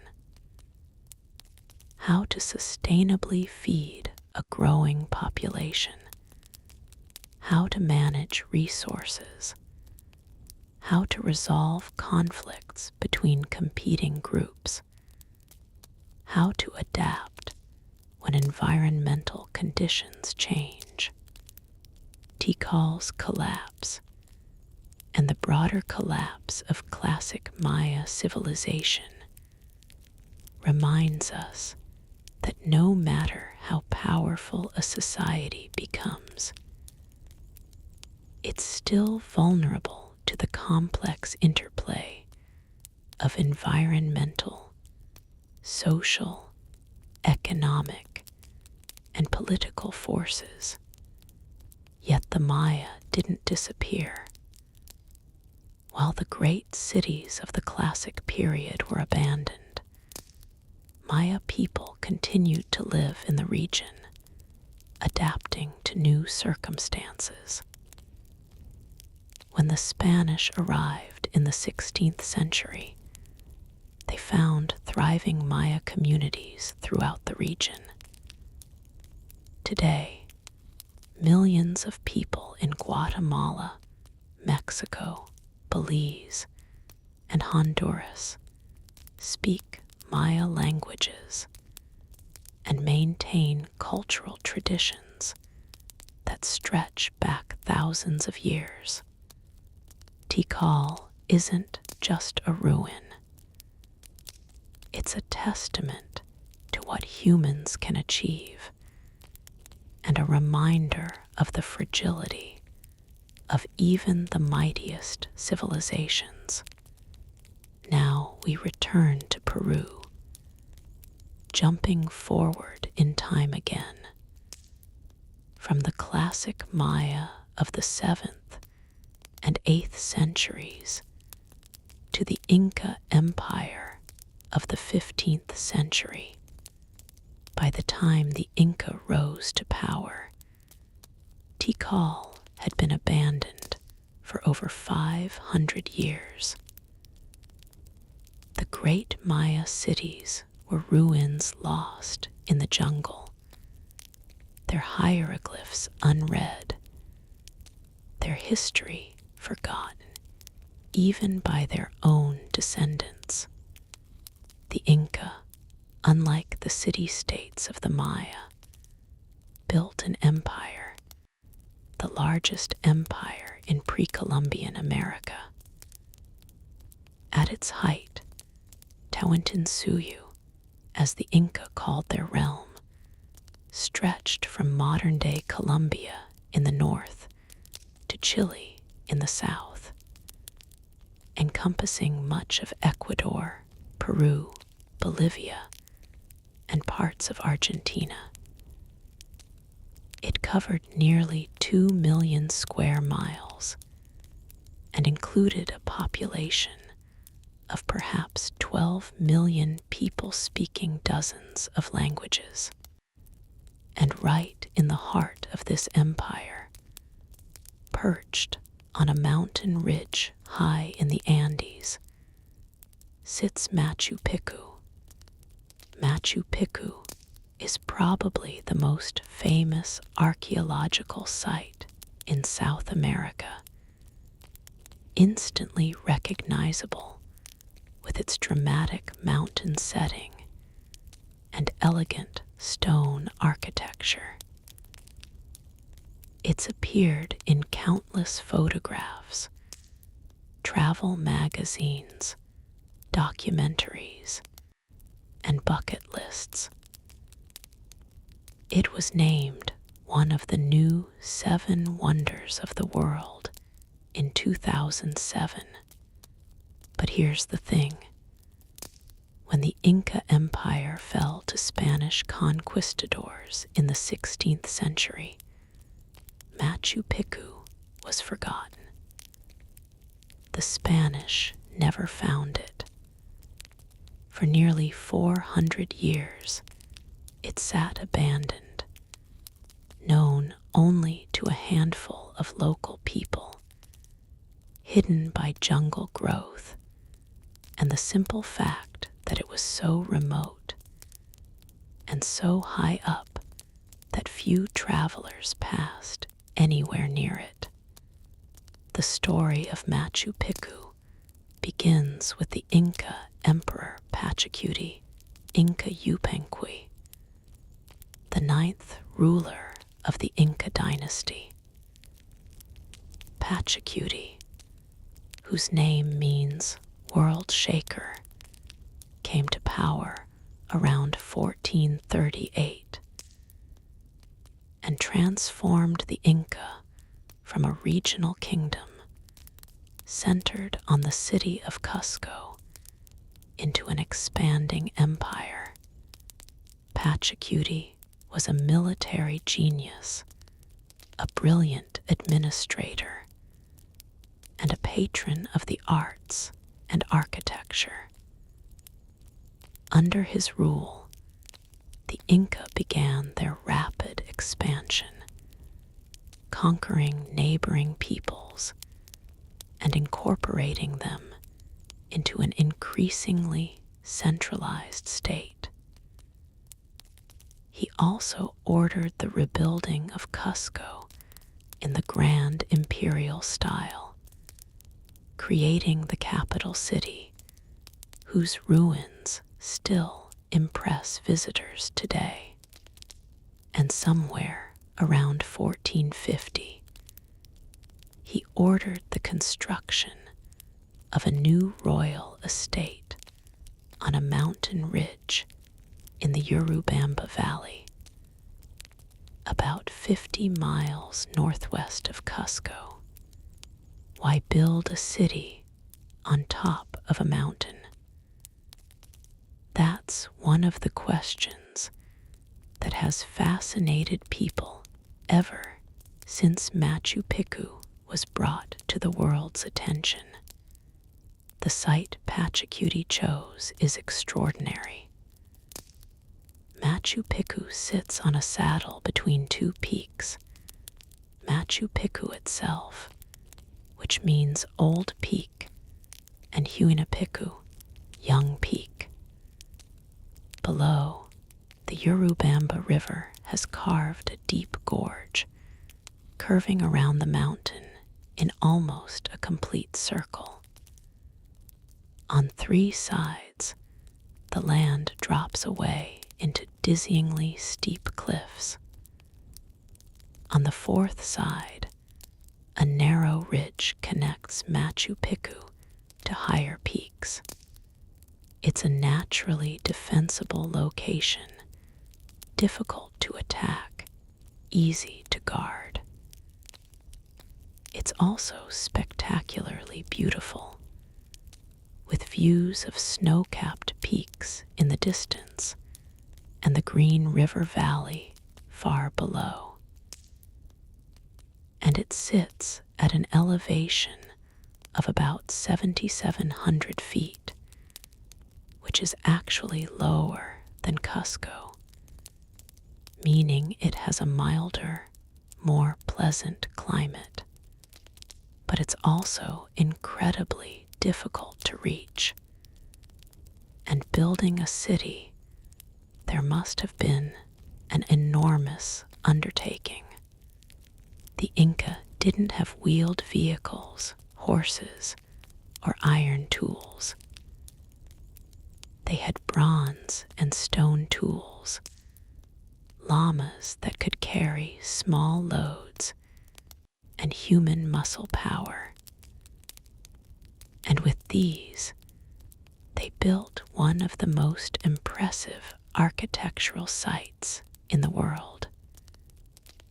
how to sustainably feed a growing population, how to manage resources, how to resolve conflicts between competing groups, how to adapt when environmental conditions change. Tikal's collapse and the broader collapse of classic Maya civilization reminds us that no matter how powerful a society becomes, it's still vulnerable to the complex interplay of environmental, social, economic, and political forces. Yet the Maya didn't disappear. While the great cities of the classic period were abandoned, Maya people continued to live in the region, adapting to new circumstances. When the Spanish arrived in the 16th century, they found thriving Maya communities throughout the region. Today, millions of people in Guatemala, Mexico, Belize, and Honduras speak Maya languages and maintain cultural traditions that stretch back thousands of years. Tikal isn't just a ruin. It's a testament to what humans can achieve and a reminder of the fragility of even the mightiest civilizations. Now we return to Peru, jumping forward in time again, from the classic Maya of the 7th and 8th centuries to the Inca Empire of the 15th century. By the time the Inca rose to power, Tikal had been abandoned for over 500 years. The great Maya cities were ruins lost in the jungle, their hieroglyphs unread, their history forgotten even by their own descendants. The Inca, unlike the city-states of the Maya, built an empire, the largest empire in pre-Columbian America. At its height, Tawantinsuyu, as the Inca called their realm, stretched from modern-day Colombia in the north to Chile in the south, encompassing much of Ecuador, Peru, Bolivia, and parts of Argentina. It covered nearly 2 million square miles and included a population of perhaps 12 million people speaking dozens of languages. And right in the heart of this empire, perched on a mountain ridge high in the Andes, sits Machu Picchu. Machu Picchu is probably the most famous archaeological site in South America, instantly recognizable with its dramatic mountain setting and elegant stone architecture. It's appeared in countless photographs, travel magazines, documentaries, and bucket lists. It was named one of the new 7 wonders of the world in 2007. But here's the thing. When the Inca Empire fell to Spanish conquistadors in the 16th century, Machu Picchu was forgotten. The Spanish never found it. For nearly 400 years, it sat abandoned, known only to a handful of local people, hidden by jungle growth and the simple fact that it was so remote and so high up that few travelers passed anywhere near it. The story of Machu Picchu begins with the Inca Emperor Pachacuti, Inca Yupanqui, the 9th ruler of the Inca dynasty. Pachacuti, whose name means world shaker, came to power around 1438 and transformed the Inca from a regional kingdom centered on the city of Cusco into an expanding empire. Pachacuti was a military genius, a brilliant administrator, and a patron of the arts and architecture. Under his rule, the Inca began their rapid expansion, conquering neighboring peoples and incorporating them into an increasingly centralized state. He also ordered the rebuilding of Cusco in the grand imperial style, creating the capital city, whose ruins still impress visitors today. And somewhere around 1450, he ordered the construction of a new royal estate on a mountain ridge in the Urubamba Valley, about 50 miles northwest of Cusco. Why build a city on top of a mountain? That's one of the questions that has fascinated people ever since Machu Picchu was brought to the world's attention. The site Pachacuti chose is extraordinary. Machu Picchu sits on a saddle between two peaks, Machu Picchu itself, which means old peak, and Huayna Picchu, young peak. Below, the Urubamba River has carved a deep gorge, curving around the mountain in almost a complete circle. On three sides, the land drops away into dizzyingly steep cliffs. On the fourth side, a narrow ridge connects Machu Picchu to higher peaks. It's a naturally defensible location, difficult to attack, easy to guard. It's also spectacularly beautiful, with views of snow-capped peaks in the distance and the green river valley far below. And it sits at an elevation of about 7,700 feet, which is actually lower than Cusco, meaning it has a milder, more pleasant climate. But it's also incredibly difficult to reach. And building a city, there must have been an enormous undertaking. The Inca didn't have wheeled vehicles, horses, or iron tools. They had bronze and stone tools, llamas that could carry small loads, and human muscle power. And with these, they built one of the most impressive architectural sites in the world.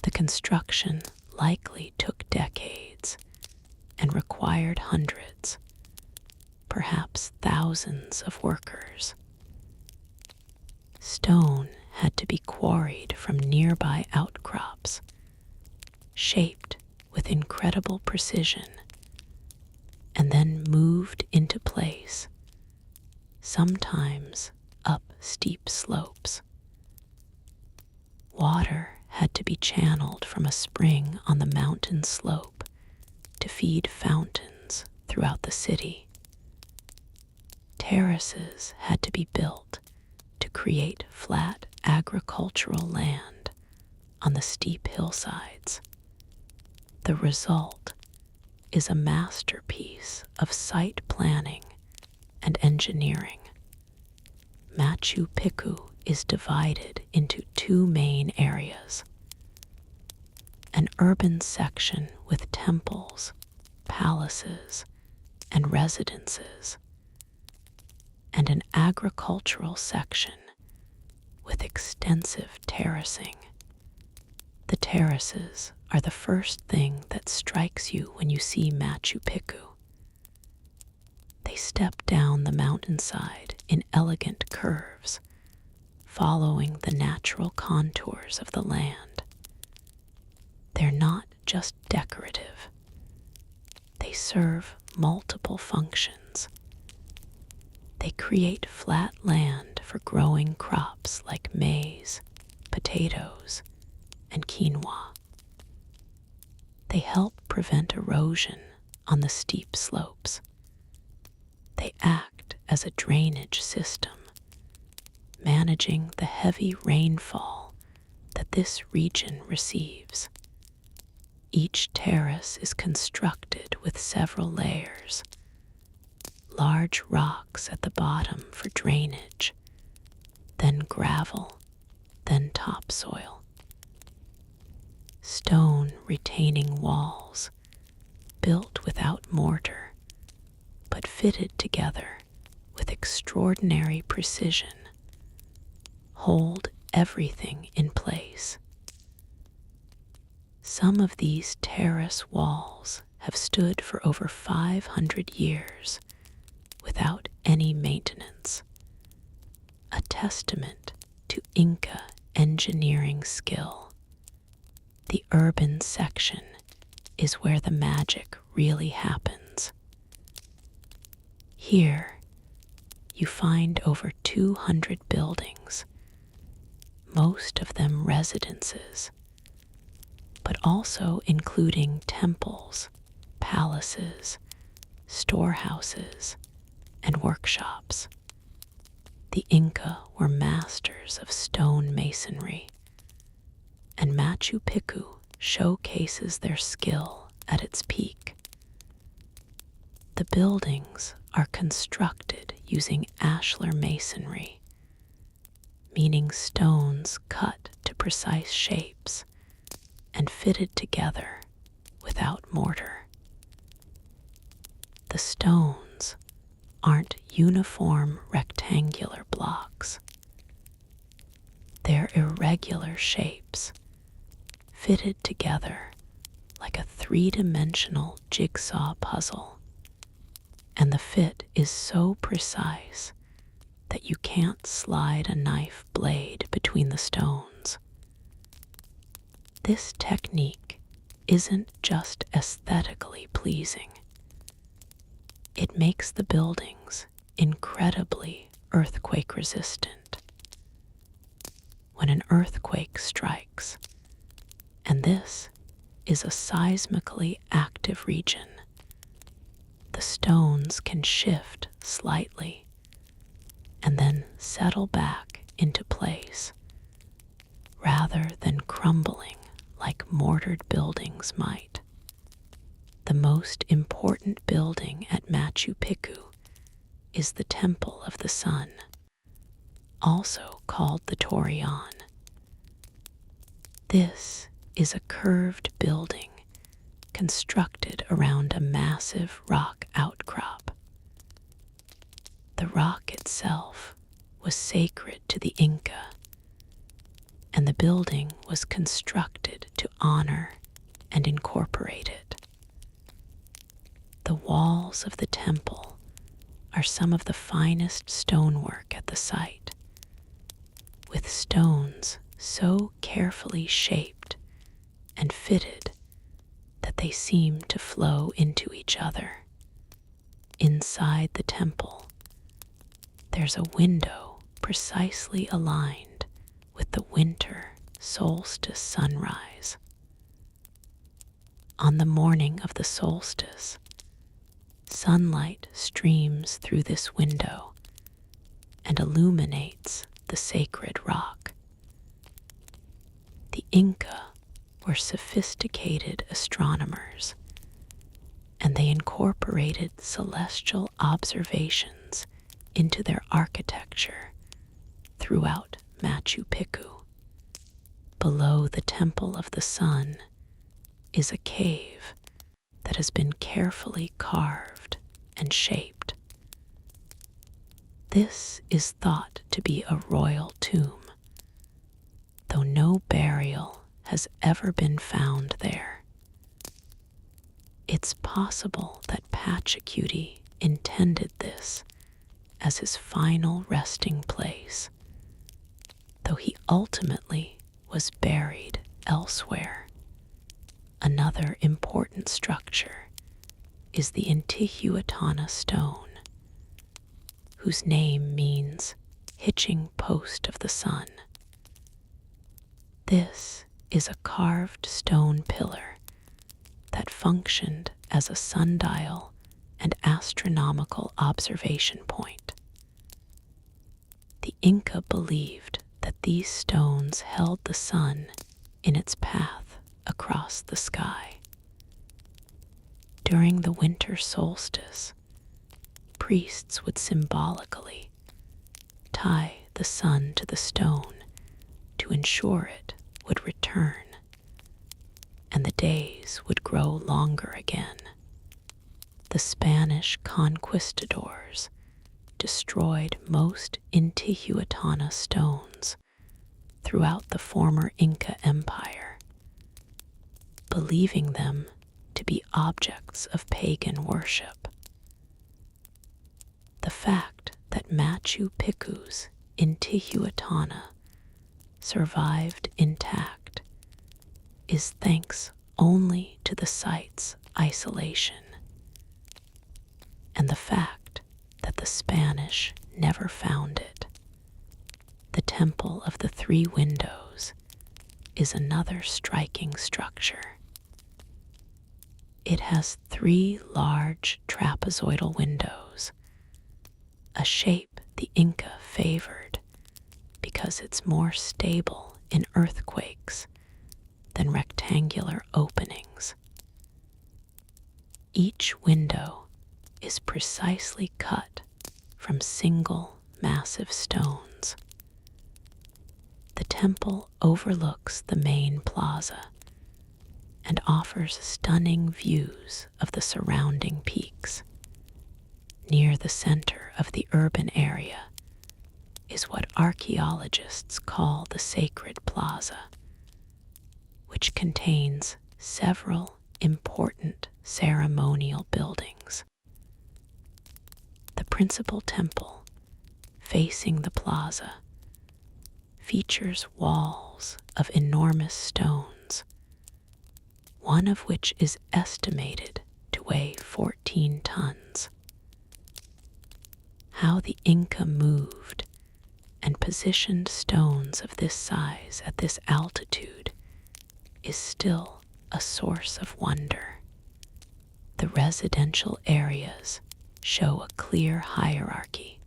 The construction likely took decades and required hundreds, perhaps thousands of workers. Stone had to be quarried from nearby outcrops, shaped with incredible precision, and then moved into place, sometimes up steep slopes. Water had to be channeled from a spring on the mountain slope to feed fountains throughout the city. Terraces had to be built to create flat agricultural land on the steep hillsides. The result is a masterpiece of site planning and engineering. Machu Picchu is divided into two main areas: an urban section with temples, palaces, and residences, and an agricultural section with extensive terracing. The terraces are the first thing that strikes you when you see Machu Picchu. They step down the mountainside in elegant curves, following the natural contours of the land. They're not just decorative. They serve multiple functions. They create flat land for growing crops like maize, potatoes, and quinoa. They help prevent erosion on the steep slopes. They act as a drainage system, managing the heavy rainfall that this region receives. Each terrace is constructed with several layers, large rocks at the bottom for drainage, then gravel, then topsoil. Stone retaining walls, built without mortar, but fitted together with extraordinary precision, hold everything in place. Some of these terrace walls have stood for over 500 years without any maintenance, a testament to Inca engineering skill. The urban section is where the magic really happens. Here, you find over 200 buildings, most of them residences, but also including temples, palaces, storehouses, and workshops. The Inca were masters of stone masonry, and Machu Picchu showcases their skill at its peak. The buildings are constructed using ashlar masonry, meaning stones cut to precise shapes and fitted together without mortar. The stones aren't uniform rectangular blocks. They're irregular shapes, fitted together like a three-dimensional jigsaw puzzle. And the fit is so precise that you can't slide a knife blade between the stones. This technique isn't just aesthetically pleasing. It makes the buildings incredibly earthquake resistant. When an earthquake strikes, and this is a seismically active region, the stones can shift slightly and then settle back into place rather than crumbling like mortared buildings might. The most important building at Machu Picchu is the Temple of the Sun, also called the Torreon. This is a curved building constructed around a massive rock outcrop. The rock itself was sacred to the Inca, and the building was constructed to honor and incorporate it. The walls of the temple are some of the finest stonework at the site, with stones so carefully shaped and fitted that they seem to flow into each other. Inside the temple, there's a window precisely aligned with the winter solstice sunrise. On the morning of the solstice, sunlight streams through this window and illuminates the sacred rock. The Inca were sophisticated astronomers, and they incorporated celestial observations into their architecture throughout Machu Picchu. Below the Temple of the Sun is a cave that has been carefully carved and shaped. This is thought to be a royal tomb, though no burial has ever been found there. It's possible that Pachacuti intended this as his final resting place, though he ultimately was buried elsewhere. Another important structure is the Intihuatana stone, whose name means hitching post of the sun. This is a carved stone pillar that functioned as a sundial and astronomical observation point. The Inca believed that these stones held the sun in its path across the sky. During the winter solstice, priests would symbolically tie the sun to the stone to ensure it would return, and the days would grow longer again. The Spanish conquistadors destroyed most Intihuatana stones throughout the former Inca Empire, believing them to be objects of pagan worship. The fact that Machu Picchu's Intihuatana survived intact is thanks only to the site's isolation and the fact that the Spanish never found it. The Temple of the Three Windows is another striking structure. It has 3 large trapezoidal windows, a shape the Inca favored because it's more stable in earthquakes than rectangular openings. Each window is precisely cut from single massive stones. The temple overlooks the main plaza and offers stunning views of the surrounding peaks. Near the center of the urban area is what archaeologists call the Sacred Plaza, which contains several important ceremonial buildings. The principal temple, facing the plaza, features walls of enormous stones, one of which is estimated to weigh 14 tons. How the Inca moved and positioned stones of this size at this altitude is still a source of wonder. The residential areas show a clear hierarchy.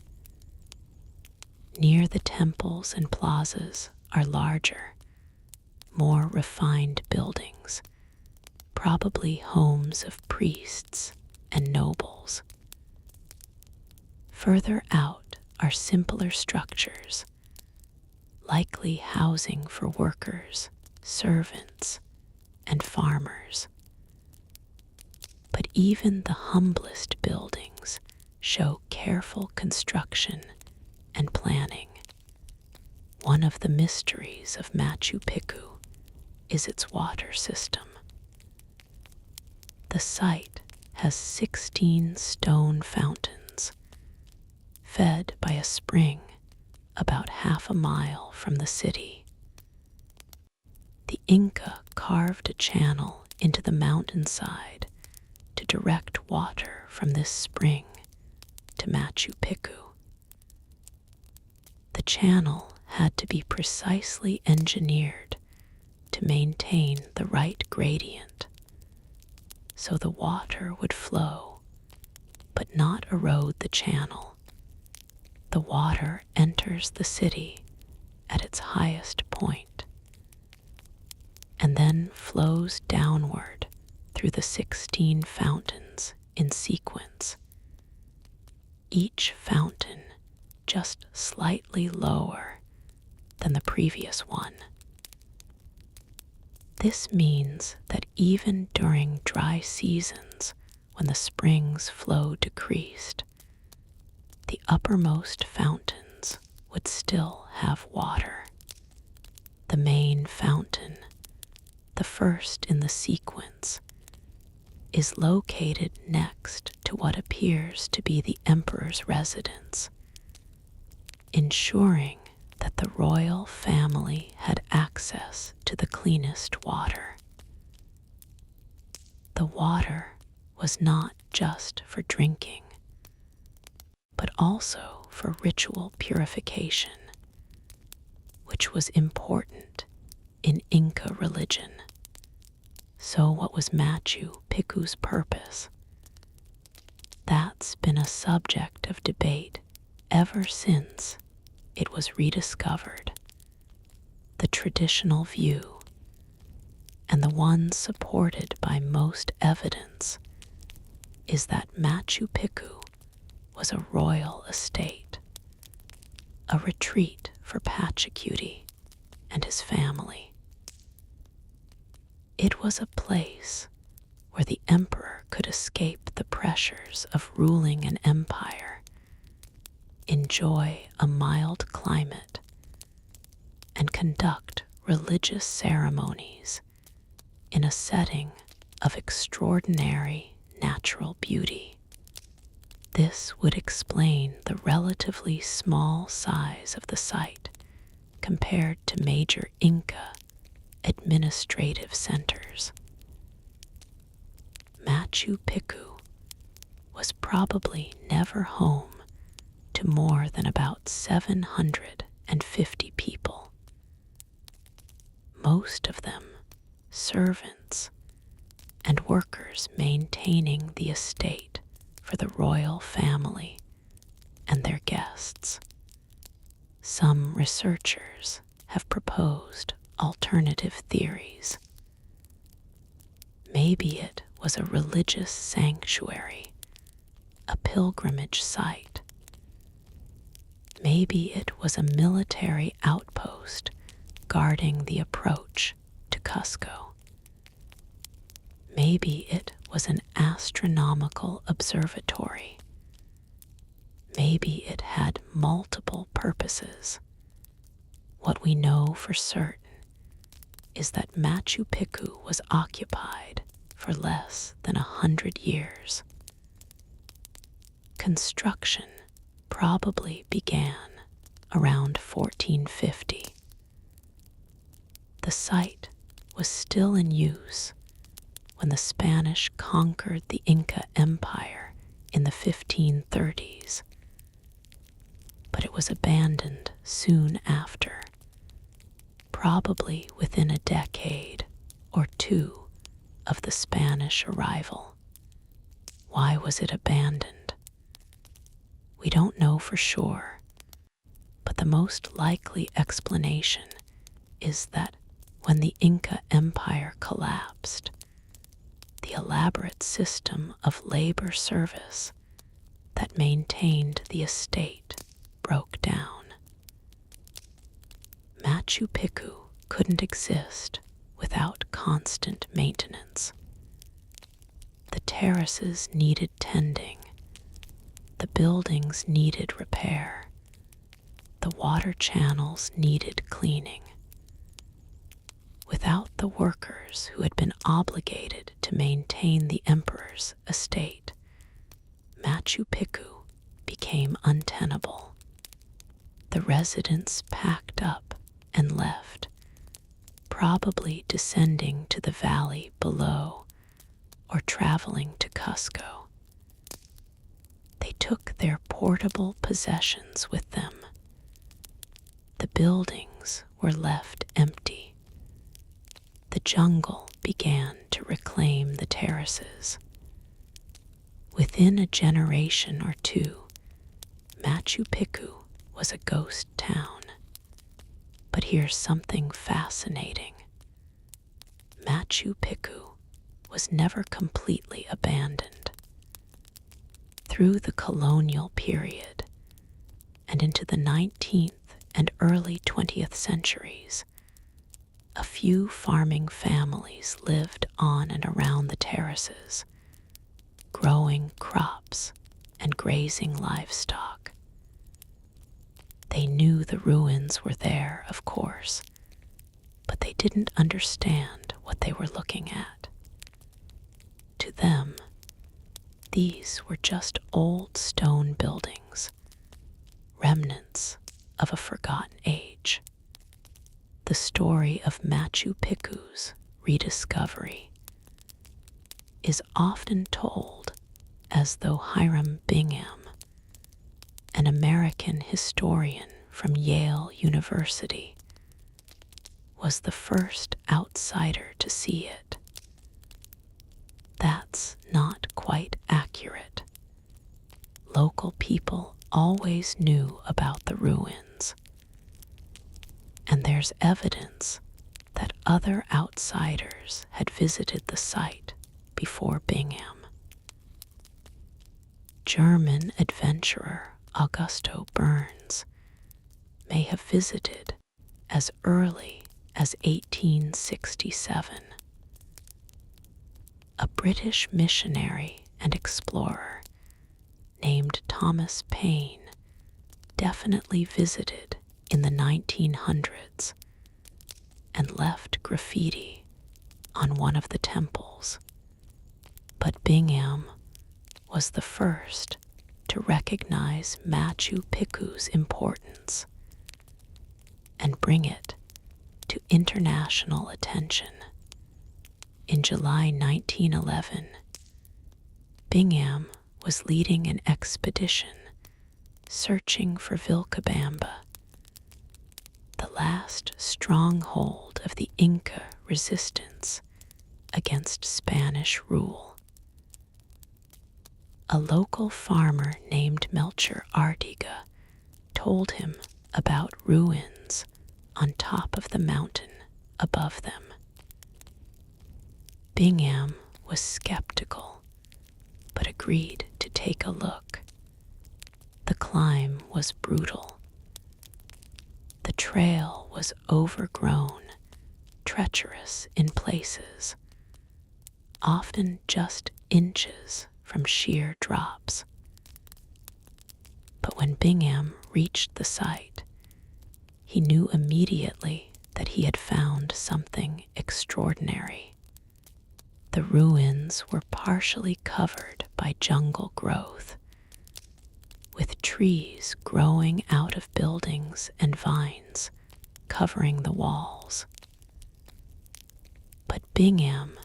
Near the temples and plazas are larger, more refined buildings, probably homes of priests and nobles. Further out are simpler structures, likely housing for workers, servants, and farmers. But even the humblest buildings show careful construction and planning. One of the mysteries of Machu Picchu is its water system. The site has 16 stone fountains, fed by a spring about half a mile from the city. The Inca carved a channel into the mountainside to direct water from this spring to Machu Picchu. The channel had to be precisely engineered to maintain the right gradient, so the water would flow but not erode the channel. The water enters the city at its highest point and then flows downward through the 16 fountains in sequence, each fountain just slightly lower than the previous one. This means that even during dry seasons, when the spring's flow decreased, the uppermost fountains would still have water. The main fountain, the first in the sequence, is located next to what appears to be the emperor's residence, ensuring that the royal family had access to the cleanest water. The water was not just for drinking, but also for ritual purification, which was important in Inca religion. So what was Machu Picchu's purpose? That's been a subject of debate ever since it was rediscovered. The traditional view, and the one supported by most evidence, is that Machu Picchu was a royal estate, a retreat for Pachacuti and his family. It was a place where the emperor could escape the pressures of ruling an empire, enjoy a mild climate, and conduct religious ceremonies in a setting of extraordinary natural beauty. This would explain the relatively small size of the site compared to major Inca administrative centers. Machu Picchu was probably never home to more than about 750 people, most of them servants and workers maintaining the estate for the royal family and their guests. Some researchers have proposed alternative theories. Maybe it was a religious sanctuary, a pilgrimage site. Maybe it was a military outpost guarding the approach to Cusco. Maybe it was an astronomical observatory. Maybe it had multiple purposes. What we know for certain is that Machu Picchu was occupied for less than 100 years. Construction probably began around 1450. The site was still in use when the Spanish conquered the Inca Empire in the 1530s, but it was abandoned soon after, probably within a decade or two of the Spanish arrival. Why was it abandoned? We don't know for sure, but the most likely explanation is that when the Inca Empire collapsed, the elaborate system of labor service that maintained the estate broke down. Machu Picchu couldn't exist without constant maintenance. The terraces needed tending, the buildings needed repair, the water channels needed cleaning. Without the workers who had been obligated to maintain the emperor's estate, Machu Picchu became untenable. The residents packed up and left, probably descending to the valley below or traveling to Cusco. They took their portable possessions with them. The buildings were left empty. The jungle began to reclaim the terraces. Within a generation or two, Machu Picchu was a ghost town. But here's something fascinating. Machu Picchu was never completely abandoned. Through the colonial period and into the 19th and early 20th centuries, a few farming families lived on and around the terraces, growing crops and grazing livestock. They knew the ruins were there, of course, but they didn't understand what they were looking at. To them, these were just old stone buildings, remnants of a forgotten age. The story of Machu Picchu's rediscovery is often told as though Hiram Bingham, an American historian from Yale University, was the first outsider to see it. That's not quite accurate. Local people always knew about the ruins, and there's evidence that other outsiders had visited the site before Bingham. German adventurer Augusto Burns may have visited as early as 1867. A British missionary and explorer named Thomas Paine definitely visited in the 1900s and left graffiti on one of the temples. But Bingham was the first to recognize Machu Picchu's importance and bring it to international attention. In July 1911, Bingham was leading an expedition searching for Vilcabamba, the last stronghold of the Inca resistance against Spanish rule. A local farmer named Melchor Artiga told him about ruins on top of the mountain above them. Bingham was skeptical, but agreed to take a look. The climb was brutal. The trail was overgrown, treacherous in places, often just inches from sheer drops. But when Bingham reached the site, he knew immediately that he had found something extraordinary. The ruins were partially covered by jungle growth, with trees growing out of buildings and vines covering the walls. But Bingham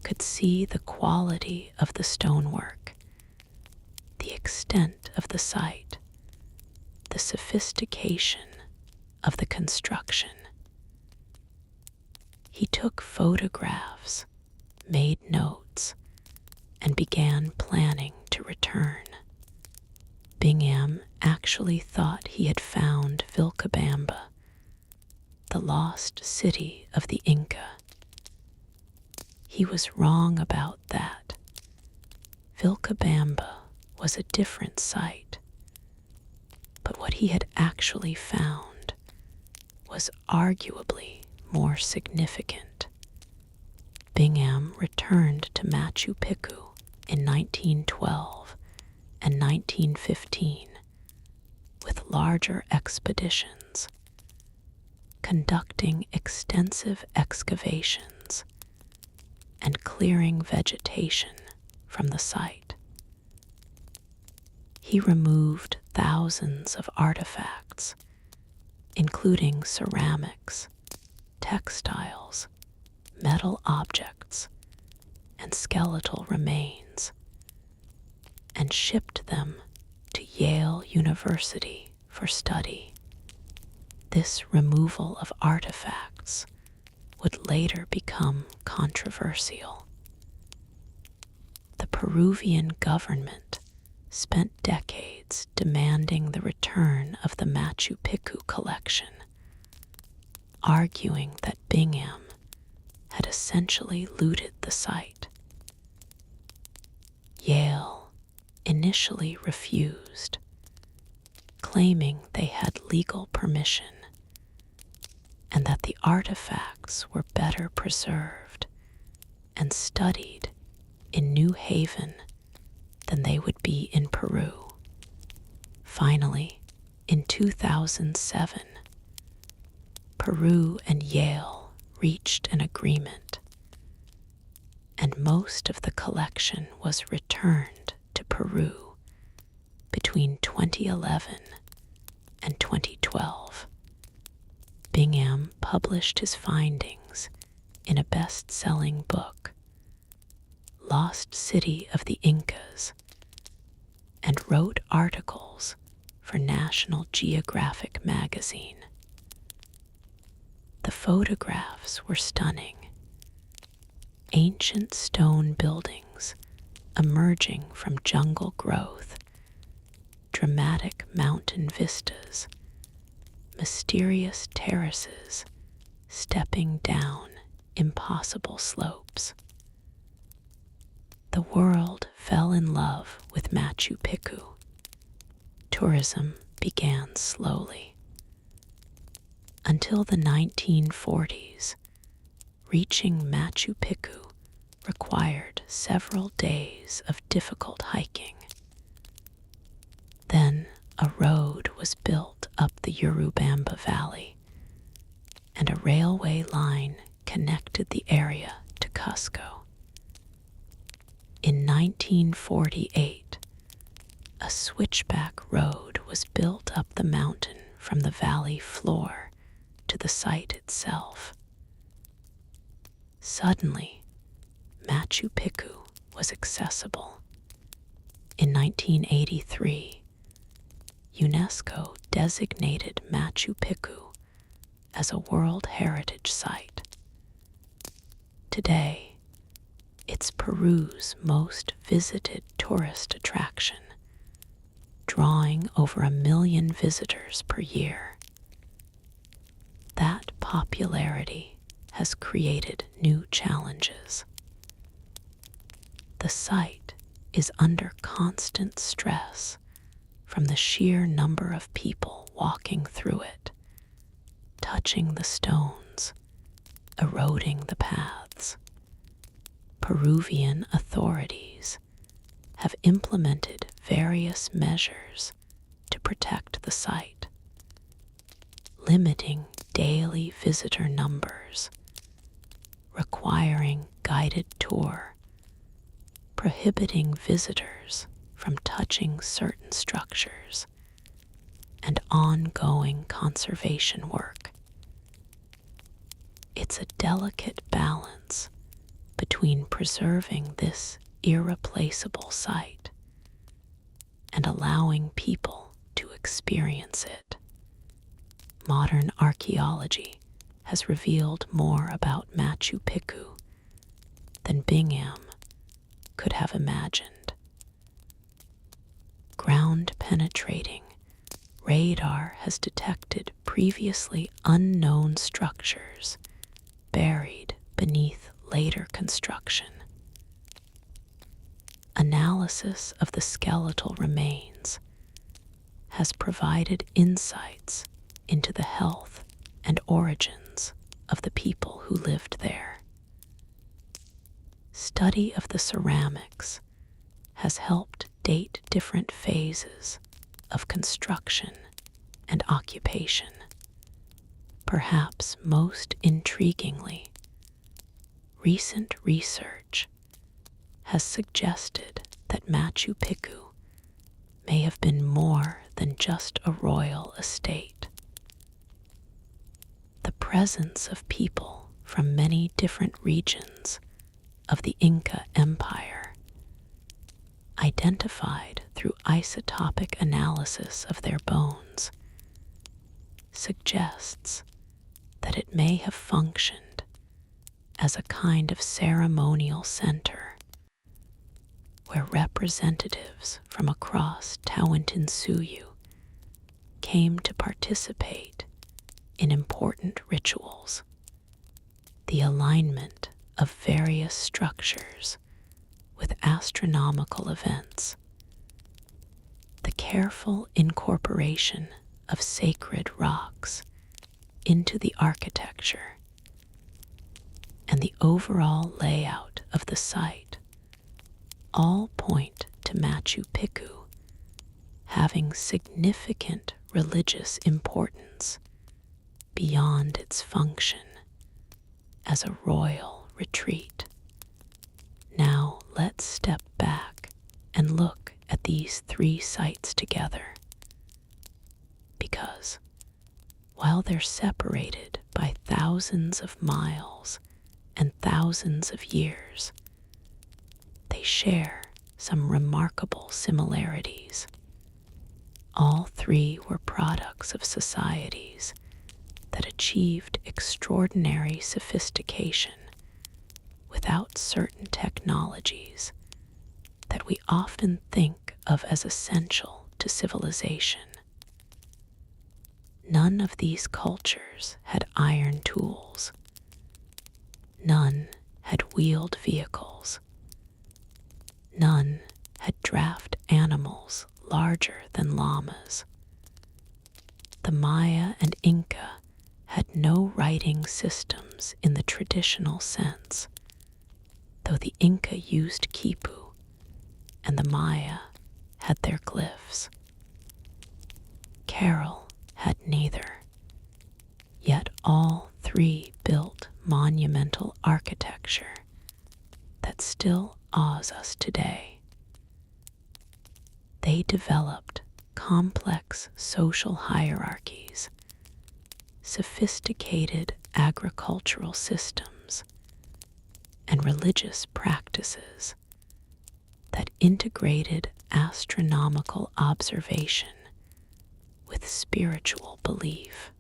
could see the quality of the stonework, the extent of the site, the sophistication of the construction. He took photographs, made notes, and began planning to return. Bingham actually thought he had found Vilcabamba, the lost city of the Inca. He was wrong about that. Vilcabamba was a different site, but what he had actually found was arguably more significant. Bingham returned to Machu Picchu in 1912 and 1915 with larger expeditions, conducting extensive excavations and clearing vegetation from the site. He removed thousands of artifacts, including ceramics, textiles, metal objects, and skeletal remains, and shipped them to Yale University for study. This removal of artifacts would later become controversial. The Peruvian government spent decades demanding the return of the Machu Picchu collection, arguing that Bingham had essentially looted the site. Yale initially refused, claiming they had legal permission and that the artifacts were better preserved and studied in New Haven than they would be in Peru. Finally, in 2007, Peru and Yale reached an agreement, and most of the collection was returned to Peru between 2011 and 2012. Bingham published his findings in a best-selling book, Lost City of the Incas, and wrote articles for National Geographic magazine. The photographs were stunning. Ancient stone buildings emerging from jungle growth, dramatic mountain vistas, mysterious terraces stepping down impossible slopes. the world fell in love with Machu Picchu. Tourism began slowly. Until the 1940s, reaching Machu Picchu required several days of difficult hiking. Then a road was built up the Urubamba Valley, and a railway line connected the area to Cusco. In 1948, a switchback road was built up the mountain from the valley floor to the site itself. Suddenly, Machu Picchu was accessible. In 1983, UNESCO designated Machu Picchu as a World Heritage Site. Today, it's Peru's most visited tourist attraction, drawing over 1 million visitors per year. That popularity has created new challenges. The site is under constant stress from the sheer number of people walking through it, touching the stones, eroding the paths. Peruvian authorities have implemented various measures to protect the site, limiting daily visitor numbers, requiring guided tour, prohibiting visitors from touching certain structures, and ongoing conservation work. It's a delicate balance between preserving this irreplaceable site and allowing people to experience it. Modern archaeology has revealed more about Machu Picchu than Bingham could have imagined. Ground-penetrating radar has detected previously unknown structures buried beneath later construction. Analysis of the skeletal remains has provided insights into the health and origins of the people who lived there. Study of the ceramics has helped date different phases of construction and occupation. Perhaps most intriguingly, recent research has suggested that Machu Picchu may have been more than just a royal estate. The presence of people from many different regions of the Inca Empire, identified through isotopic analysis of their bones, suggests that it may have functioned as a kind of ceremonial center where representatives from across Tawantinsuyu came to participate in important rituals. The alignment of various structures with astronomical events, the careful incorporation of sacred rocks into the architecture, and the overall layout of the site all point to Machu Picchu having significant religious importance beyond its function as a royal retreat. Now let's step back and look at these three sites together, because while they're separated by thousands of miles and thousands of years, they share some remarkable similarities. All three were products of societies that achieved extraordinary sophistication without certain technologies that we often think of as essential to civilization. None of these cultures had iron tools. None had wheeled vehicles. None had draft animals larger than llamas. The Maya and Inca had no writing systems in the traditional sense, though the Inca used quipu and the Maya had their glyphs. Carol had neither, yet all three built monumental architecture that still awes us today. They developed complex social hierarchies, sophisticated agricultural systems, and religious practices that integrated astronomical observation with spiritual belief.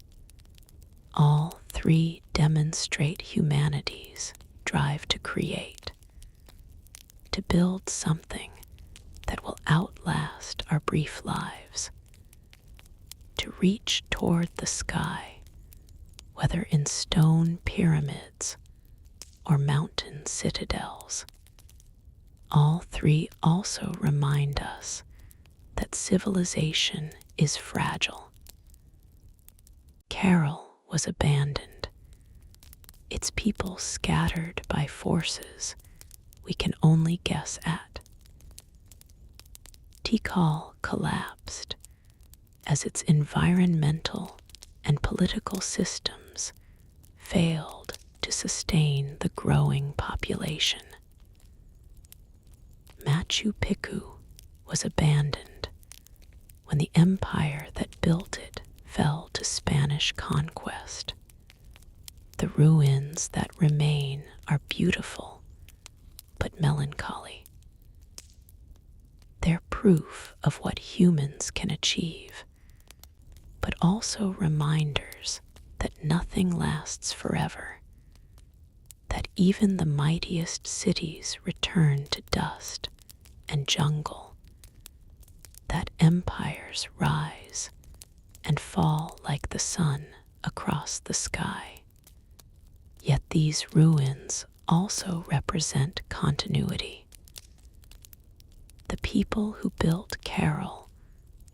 All three demonstrate humanity's drive to create, to build something that will outlast our brief lives, to reach toward the sky, whether in stone pyramids or mountain citadels. All three also remind us that civilization is fragile. Carol was abandoned, its people scattered by forces we can only guess at. Tikal collapsed as its environmental and political systems failed to sustain the growing population. Machu Picchu was abandoned when the empire that built it fell to Spanish conquest. The ruins that remain are beautiful but melancholy. They're proof of what humans can achieve, but also reminders that nothing lasts forever, that even the mightiest cities return to dust and jungle, that empires rise and fall like the sun across the sky. Yet these ruins also represent continuity. The people who built Carol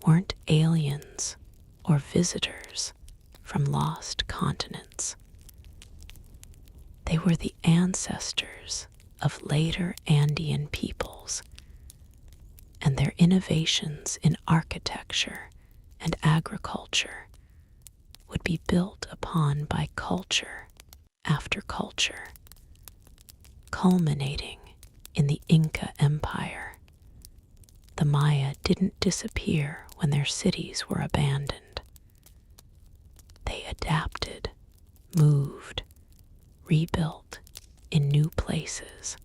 weren't aliens or visitors from lost continents. They were the ancestors of later Andean peoples, and their innovations in architecture and agriculture would be built upon by culture after culture, culminating in the Inca Empire. The Maya didn't disappear when their cities were abandoned. They adapted, moved, rebuilt in new places.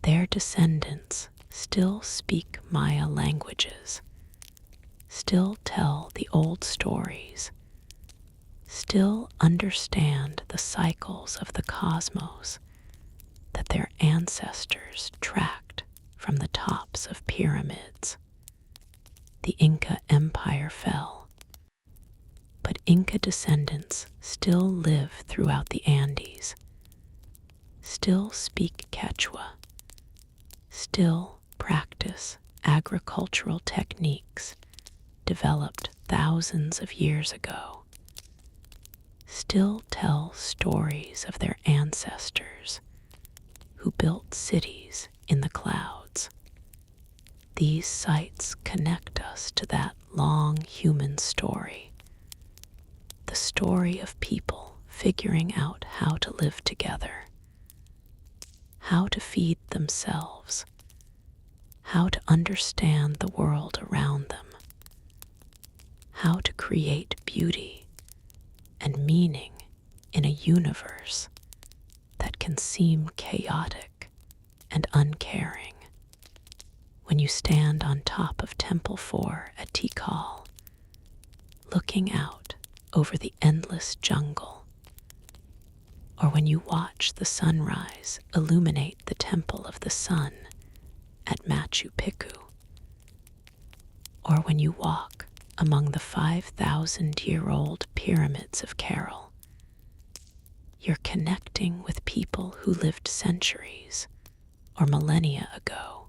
Their descendants still speak Maya languages, still tell the old stories, still understand the cycles of the cosmos that their ancestors tracked from the tops of pyramids. The Inca Empire fell, but Inca descendants still live throughout the Andes, still speak Quechua, still practice agricultural techniques developed thousands of years ago, still tell stories of their ancestors who built cities in the clouds. These sites connect us to that long human story, the story of people figuring out how to live together, how to feed themselves, how to understand the world around them, how to create beauty and meaning in a universe that can seem chaotic and uncaring. When you stand on top of Temple 4 at Tikal, looking out over the endless jungle, or when you watch the sunrise illuminate the Temple of the Sun at Machu Picchu, or when you walk among the 5,000-year-old pyramids of Carol, you're connecting with people who lived centuries or millennia ago,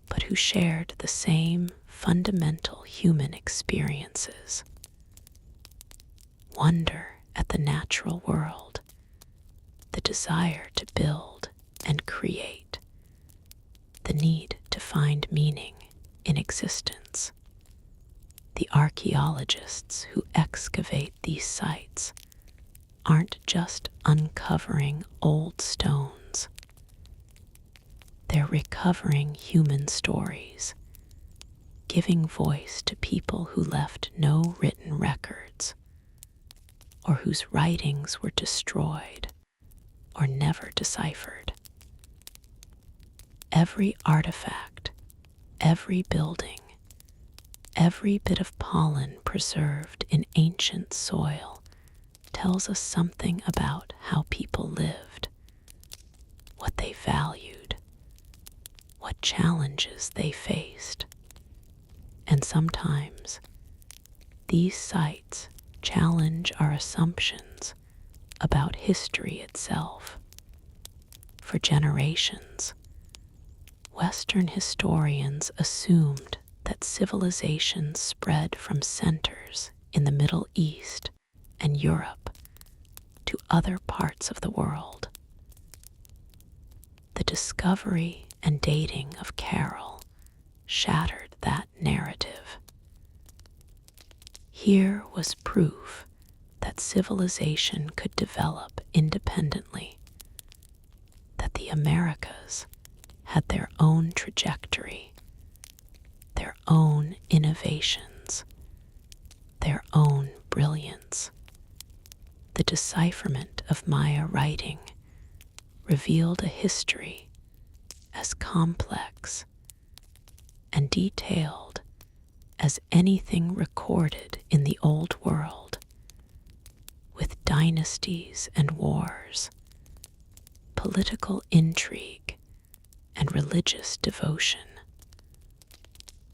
but who shared the same fundamental human experiences: wonder at the natural world, the desire to build and create, the need to find meaning in existence. The archaeologists who excavate these sites aren't just uncovering old stones. They're recovering human stories, giving voice to people who left no written records, or whose writings were destroyed or never deciphered. Every artifact, every building, every bit of pollen preserved in ancient soil tells us something about how people lived, what they valued, what challenges they faced. And sometimes these sites challenge our assumptions about history itself. For generations, Western historians assumed that civilizations spread from centers in the Middle East and Europe to other parts of the world. The discovery and dating of Carroll shattered that narrative. Here was proof that civilization could develop independently, that the Americas had their own trajectory, their own innovations, their own brilliance. The decipherment of Maya writing revealed a history as complex and detailed as anything recorded in the Old World, with dynasties and wars, political intrigue, and religious devotion,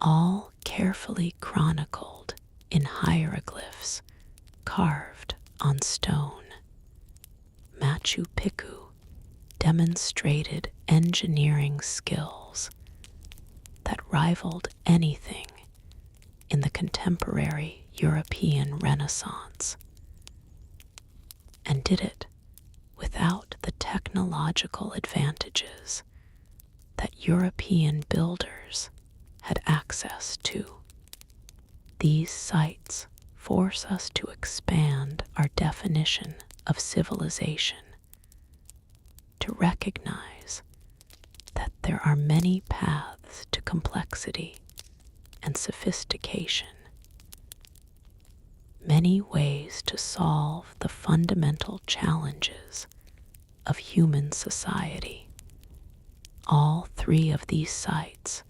all carefully chronicled in hieroglyphs carved on stone. Machu Picchu demonstrated engineering skills that rivaled anything in the contemporary European Renaissance, and did it without the technological advantages that European builders had access to. These sites force us to expand our definition of civilization, to recognize that there are many paths to complexity and sophistication, many ways to solve the fundamental challenges of human society. All three of these sites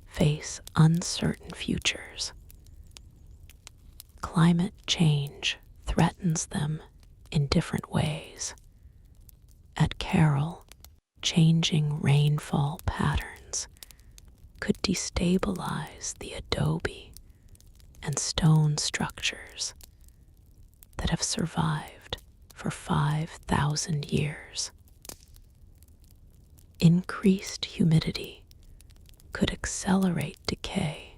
face uncertain futures. Climate change threatens them in different ways. At Carroll, changing rainfall patterns could destabilize the adobe and stone structures that have survived for 5,000 years. Increased humidity could accelerate decay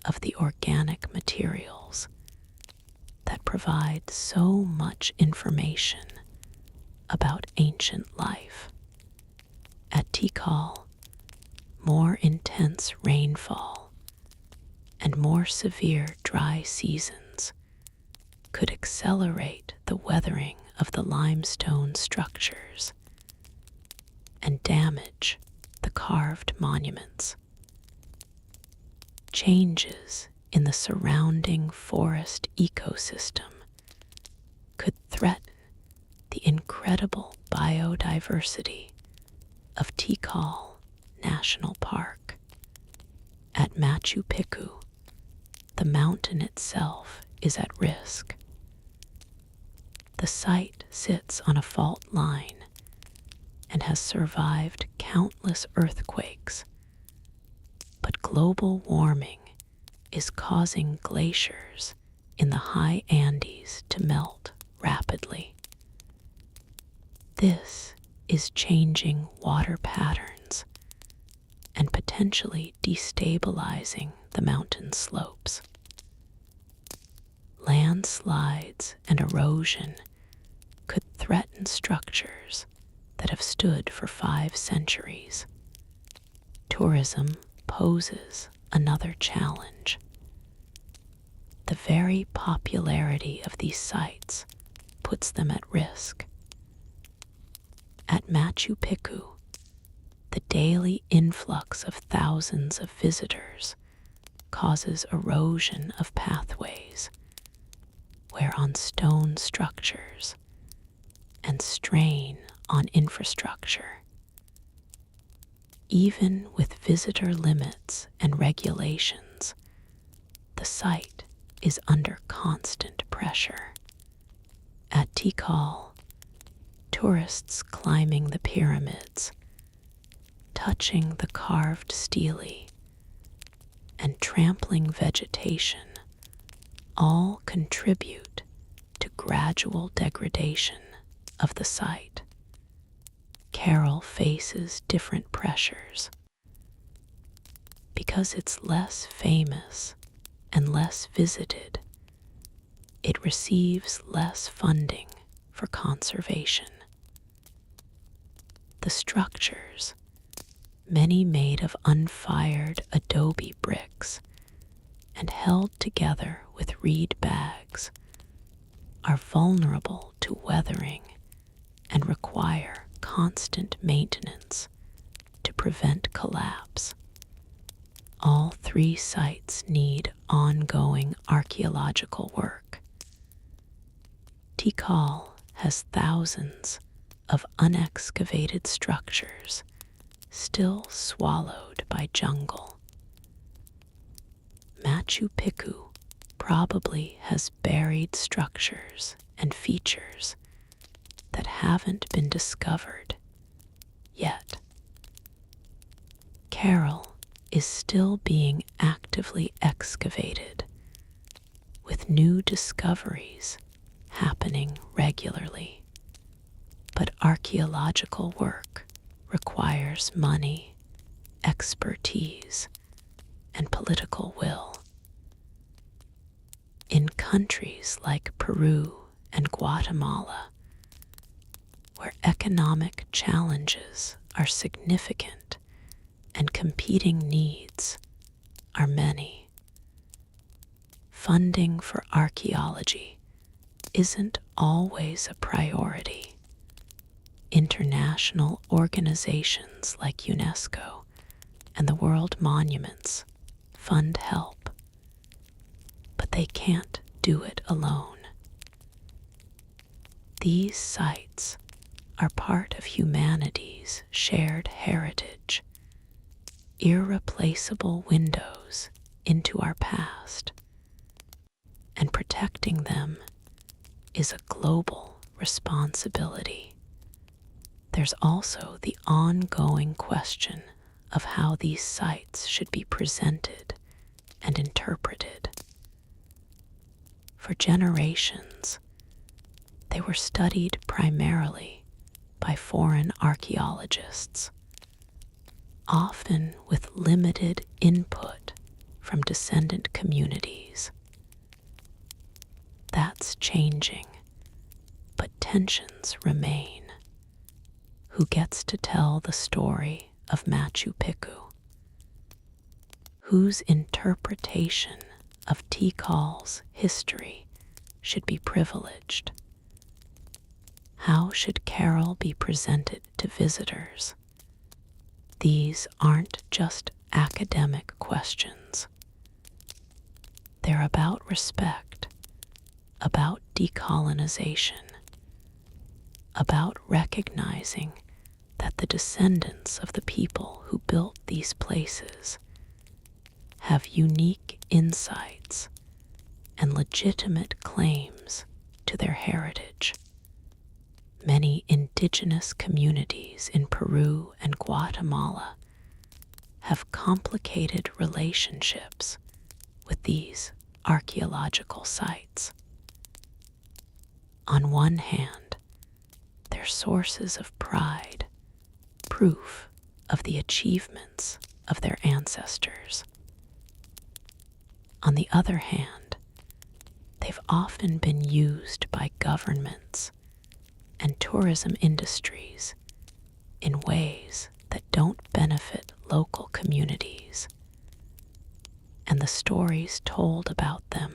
of the organic materials that provide so much information about ancient life. At Tikal, more intense rainfall and more severe dry seasons could accelerate the weathering of the limestone structures and damage the carved monuments. Changes in the surrounding forest ecosystem could threaten the incredible biodiversity of Tikal National Park. At Machu Picchu, the mountain itself is at risk. The site sits on a fault line and has survived countless earthquakes, but global warming is causing glaciers in the high Andes to melt rapidly. This is changing water patterns and potentially destabilizing the mountain slopes. Landslides and erosion could threaten structures that have stood for 5 centuries. Tourism poses another challenge. The very popularity of these sites puts them at risk. At Machu Picchu, the daily influx of thousands of visitors causes erosion of pathways, wear on stone structures, and strain on infrastructure. Even with visitor limits and regulations, the site is under constant pressure. At Tikal, tourists climbing the pyramids, touching the carved stelae, and trampling vegetation all contribute to gradual degradation of the site. Carol faces different pressures. Because it's less famous and less visited, it receives less funding for conservation. The structures, many made of unfired adobe bricks and held together with reed bags, are vulnerable to weathering and require constant maintenance to prevent collapse. All 3 sites need ongoing archaeological work. Tikal has thousands of unexcavated structures still swallowed by jungle. Machu Picchu probably has buried structures and features that haven't been discovered yet. Carol is still being actively excavated, with new discoveries happening regularly. But archaeological work requires money, expertise, and political will. In countries like Peru and Guatemala, where economic challenges are significant and competing needs are many, funding for archaeology isn't always a priority. International organizations like UNESCO and the World Monuments fund help, but they can't do it alone. These sites are part of humanity's shared heritage, irreplaceable windows into our past, and protecting them is a global responsibility. There's also the ongoing question of how these sites should be presented and interpreted. For generations, they were studied primarily by foreign archaeologists, often with limited input from descendant communities. That's changing, but tensions remain. Who gets to tell the story of Machu Picchu? Whose interpretation of Tikal's history should be privileged? How should Carol be presented to visitors? These aren't just academic questions. They're about respect, about decolonization, about recognizing that the descendants of the people who built these places have unique insights and legitimate claims to their heritage. Many indigenous communities in Peru and Guatemala have complicated relationships with these archaeological sites. On one hand, they're sources of pride proof of the achievements of their ancestors. On the other hand, they've often been used by governments and tourism industries in ways that don't benefit local communities, and the stories told about them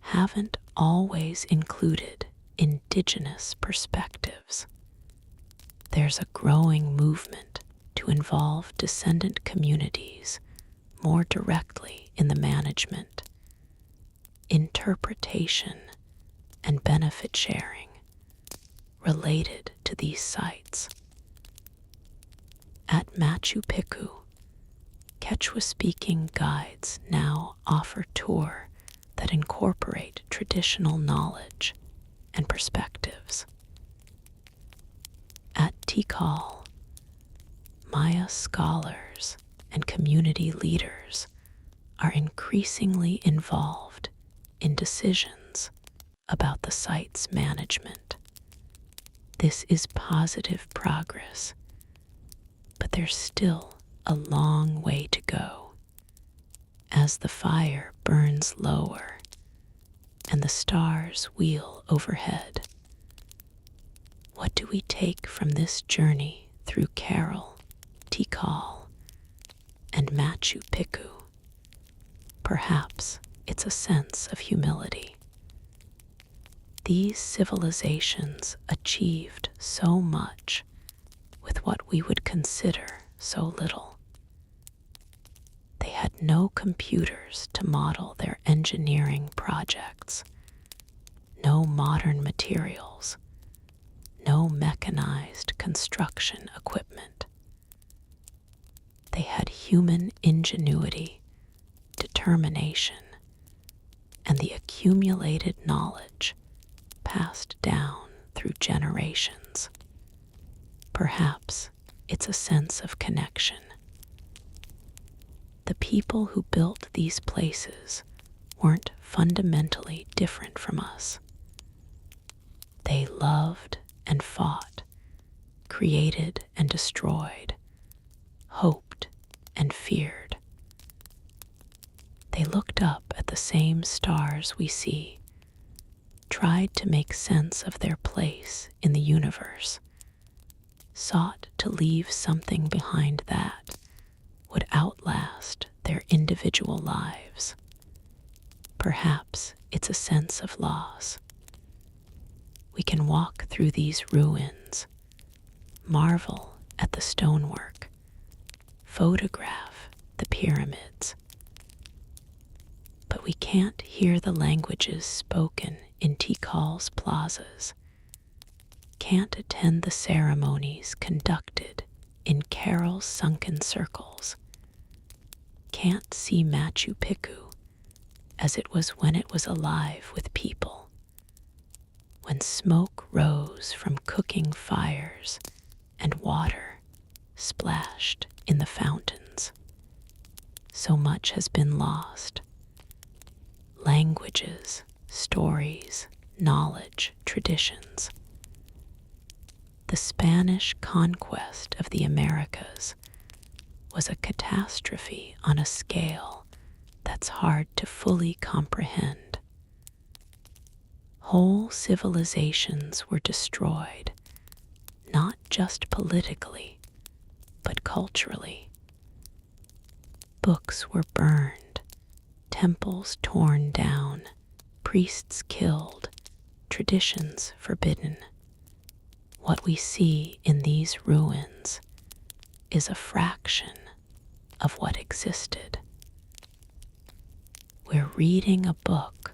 haven't always included indigenous perspectives. There's a growing movement to involve descendant communities more directly in the management, interpretation, and benefit sharing related to these sites. At Machu Picchu, Quechua-speaking guides now offer tours that incorporate traditional knowledge and perspectives. At Tikal, Maya scholars and community leaders are increasingly involved in decisions about the site's management. This is positive progress, but there's still a long way to go. As the fire burns lower and the stars wheel overhead, what do we take from this journey through Carol, Tikal, and Machu Picchu? Perhaps it's a sense of humility. These civilizations achieved so much with what we would consider so little. They had no computers to model their engineering projects, no modern materials, no mechanized construction equipment. They had human ingenuity, determination, and the accumulated knowledge passed down through generations. Perhaps it's a sense of connection. The people who built these places weren't fundamentally different from us. They loved and fought, created and destroyed, hoped and feared. They looked up at the same stars we see, tried to make sense of their place in the universe, sought to leave something behind that would outlast their individual lives. Perhaps it's a sense of loss. We can walk through these ruins, marvel at the stonework, photograph the pyramids, but we can't hear the languages spoken in Tikal's plazas, can't attend the ceremonies conducted in Carol's sunken circles, can't see Machu Picchu as it was when it was alive with people, when smoke rose from cooking fires and water splashed in the fountains. So much has been lost. Languages, stories, knowledge, traditions. The Spanish conquest of the Americas was a catastrophe on a scale that's hard to fully comprehend. Whole civilizations were destroyed, not just politically, but culturally. Books were burned, temples torn down, priests killed, traditions forbidden. What we see in these ruins is a fraction of what existed. We're reading a book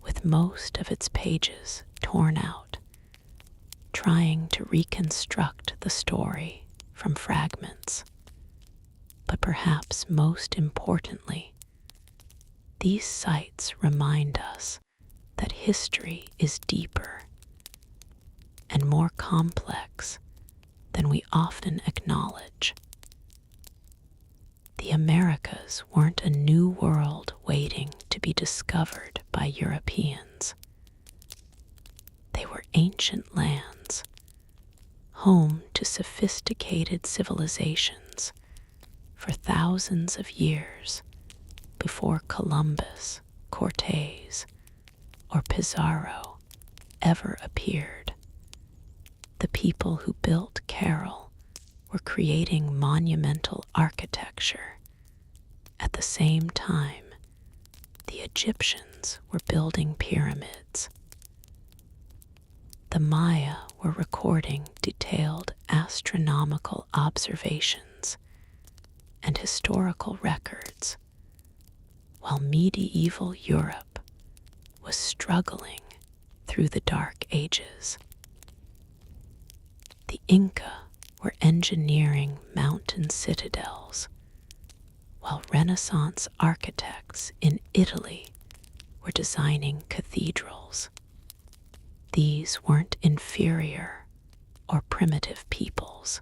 with most of its pages torn out, trying to reconstruct the story from fragments. But perhaps most importantly, these sites remind us that history is deeper and more complex than we often acknowledge. The Americas weren't a new world waiting to be discovered by Europeans. They were ancient lands, home to to sophisticated civilizations for thousands of years before Columbus, Cortez, or Pizarro ever appeared. The people who built Carroll were creating monumental architecture. At the same time, the Egyptians were building pyramids. The Maya were recording detailed astronomical observations and historical records, while medieval Europe was struggling through the Dark Ages. The Inca were engineering mountain citadels, while Renaissance architects in Italy were designing cathedrals. These weren't inferior or primitive peoples.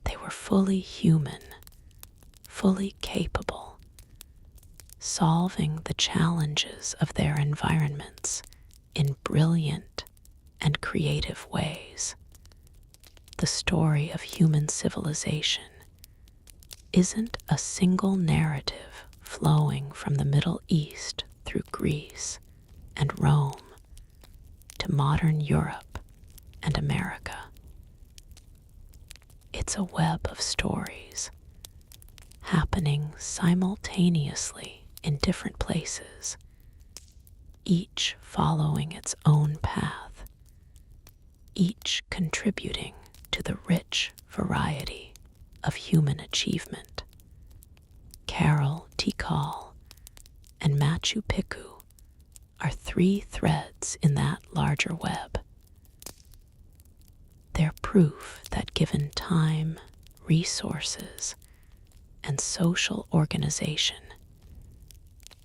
They were fully human, fully capable, solving the challenges of their environments in brilliant and creative ways. The story of human civilization isn't a single narrative flowing from the Middle East through Greece and Rome to modern Europe and America. It's a web of stories happening simultaneously in different places, each following its own path, each contributing to the rich variety of human achievement. Carroll, Tikal, and Machu Picchu are three threads in that larger web. They're proof that given time, resources, and social organization,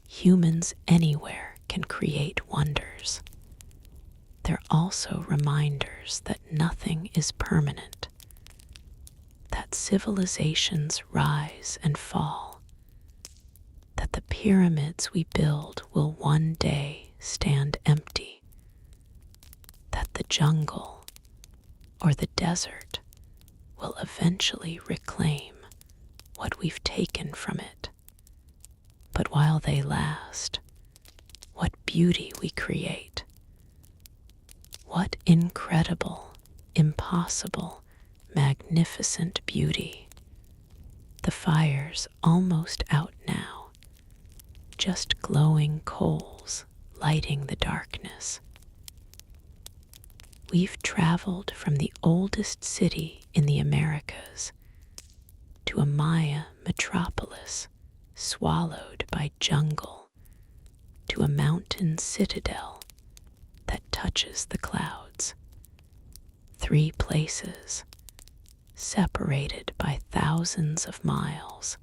humans anywhere can create wonders. They're also reminders that nothing is permanent, that civilizations rise and fall, that the pyramids we build will one day stand empty, that the jungle or the desert will eventually reclaim what we've taken from it. But while they last, what beauty we create. What incredible, impossible, magnificent beauty. The fire's almost out now, just glowing coals lighting the darkness. We've traveled from the oldest city in the Americas to a Maya metropolis swallowed by jungle, to a mountain citadel that touches the clouds. 3 places, separated by thousands of miles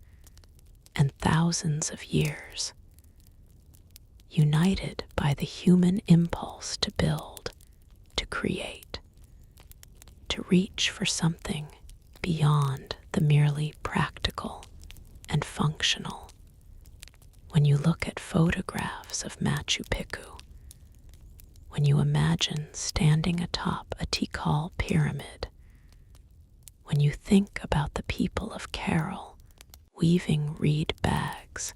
and thousands of years, united by the human impulse to build, to create, to reach for something beyond the merely practical and functional. When you look at photographs of Machu Picchu, when you imagine standing atop a Tikal pyramid, when you think about the people of Carroll weaving reed bags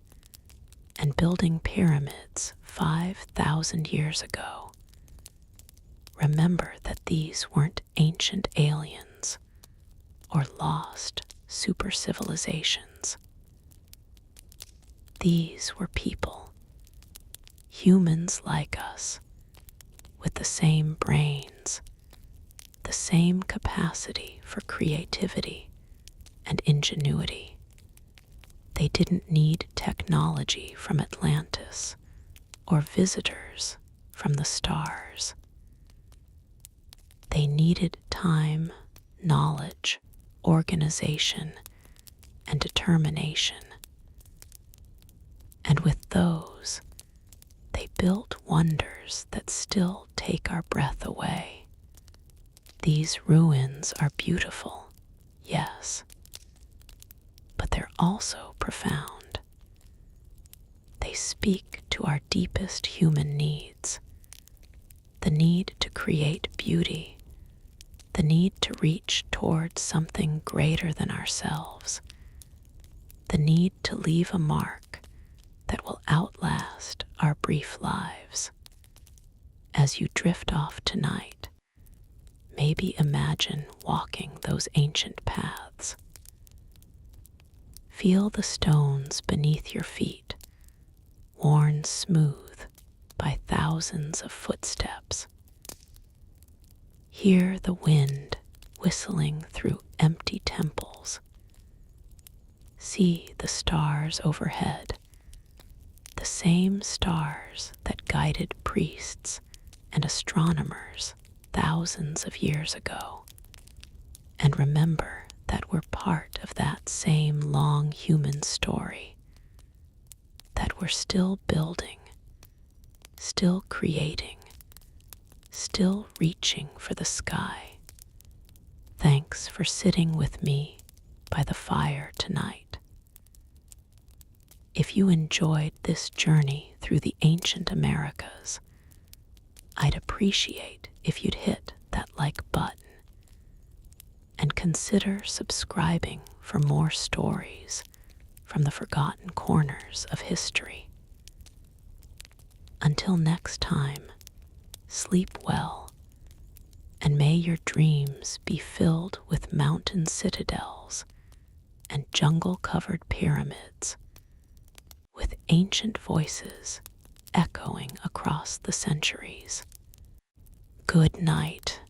and building pyramids 5,000 years ago, remember that these weren't ancient aliens or lost super civilizations. These were people, humans like us, with the same brains, the same capacity for creativity and ingenuity. They didn't need technology from Atlantis or visitors from the stars. They needed time, knowledge, organization, and determination. And with those, they built wonders that still take our breath away. These ruins are beautiful, yes, but they're also profound. They speak to our deepest human needs, the need to create beauty, the need need to reach towards something greater than ourselves, the need to leave a mark that will outlast our brief lives. As you drift off tonight, maybe imagine walking those ancient paths. Feel the stones beneath your feet, worn smooth by thousands of footsteps. Hear the wind whistling through empty temples. See the stars overhead, the same stars that guided priests and astronomers thousands of years ago. And remember that we're part of that same long human story, that we're still building, still creating, still reaching for the sky. Thanks for sitting with me by the fire tonight. If you enjoyed this journey through the ancient Americas, I'd appreciate if you'd hit that like button and consider subscribing for more stories from the forgotten corners of history. Until next time, sleep well, and may your dreams be filled with mountain citadels and jungle-covered pyramids, with ancient voices echoing across the centuries. Good night.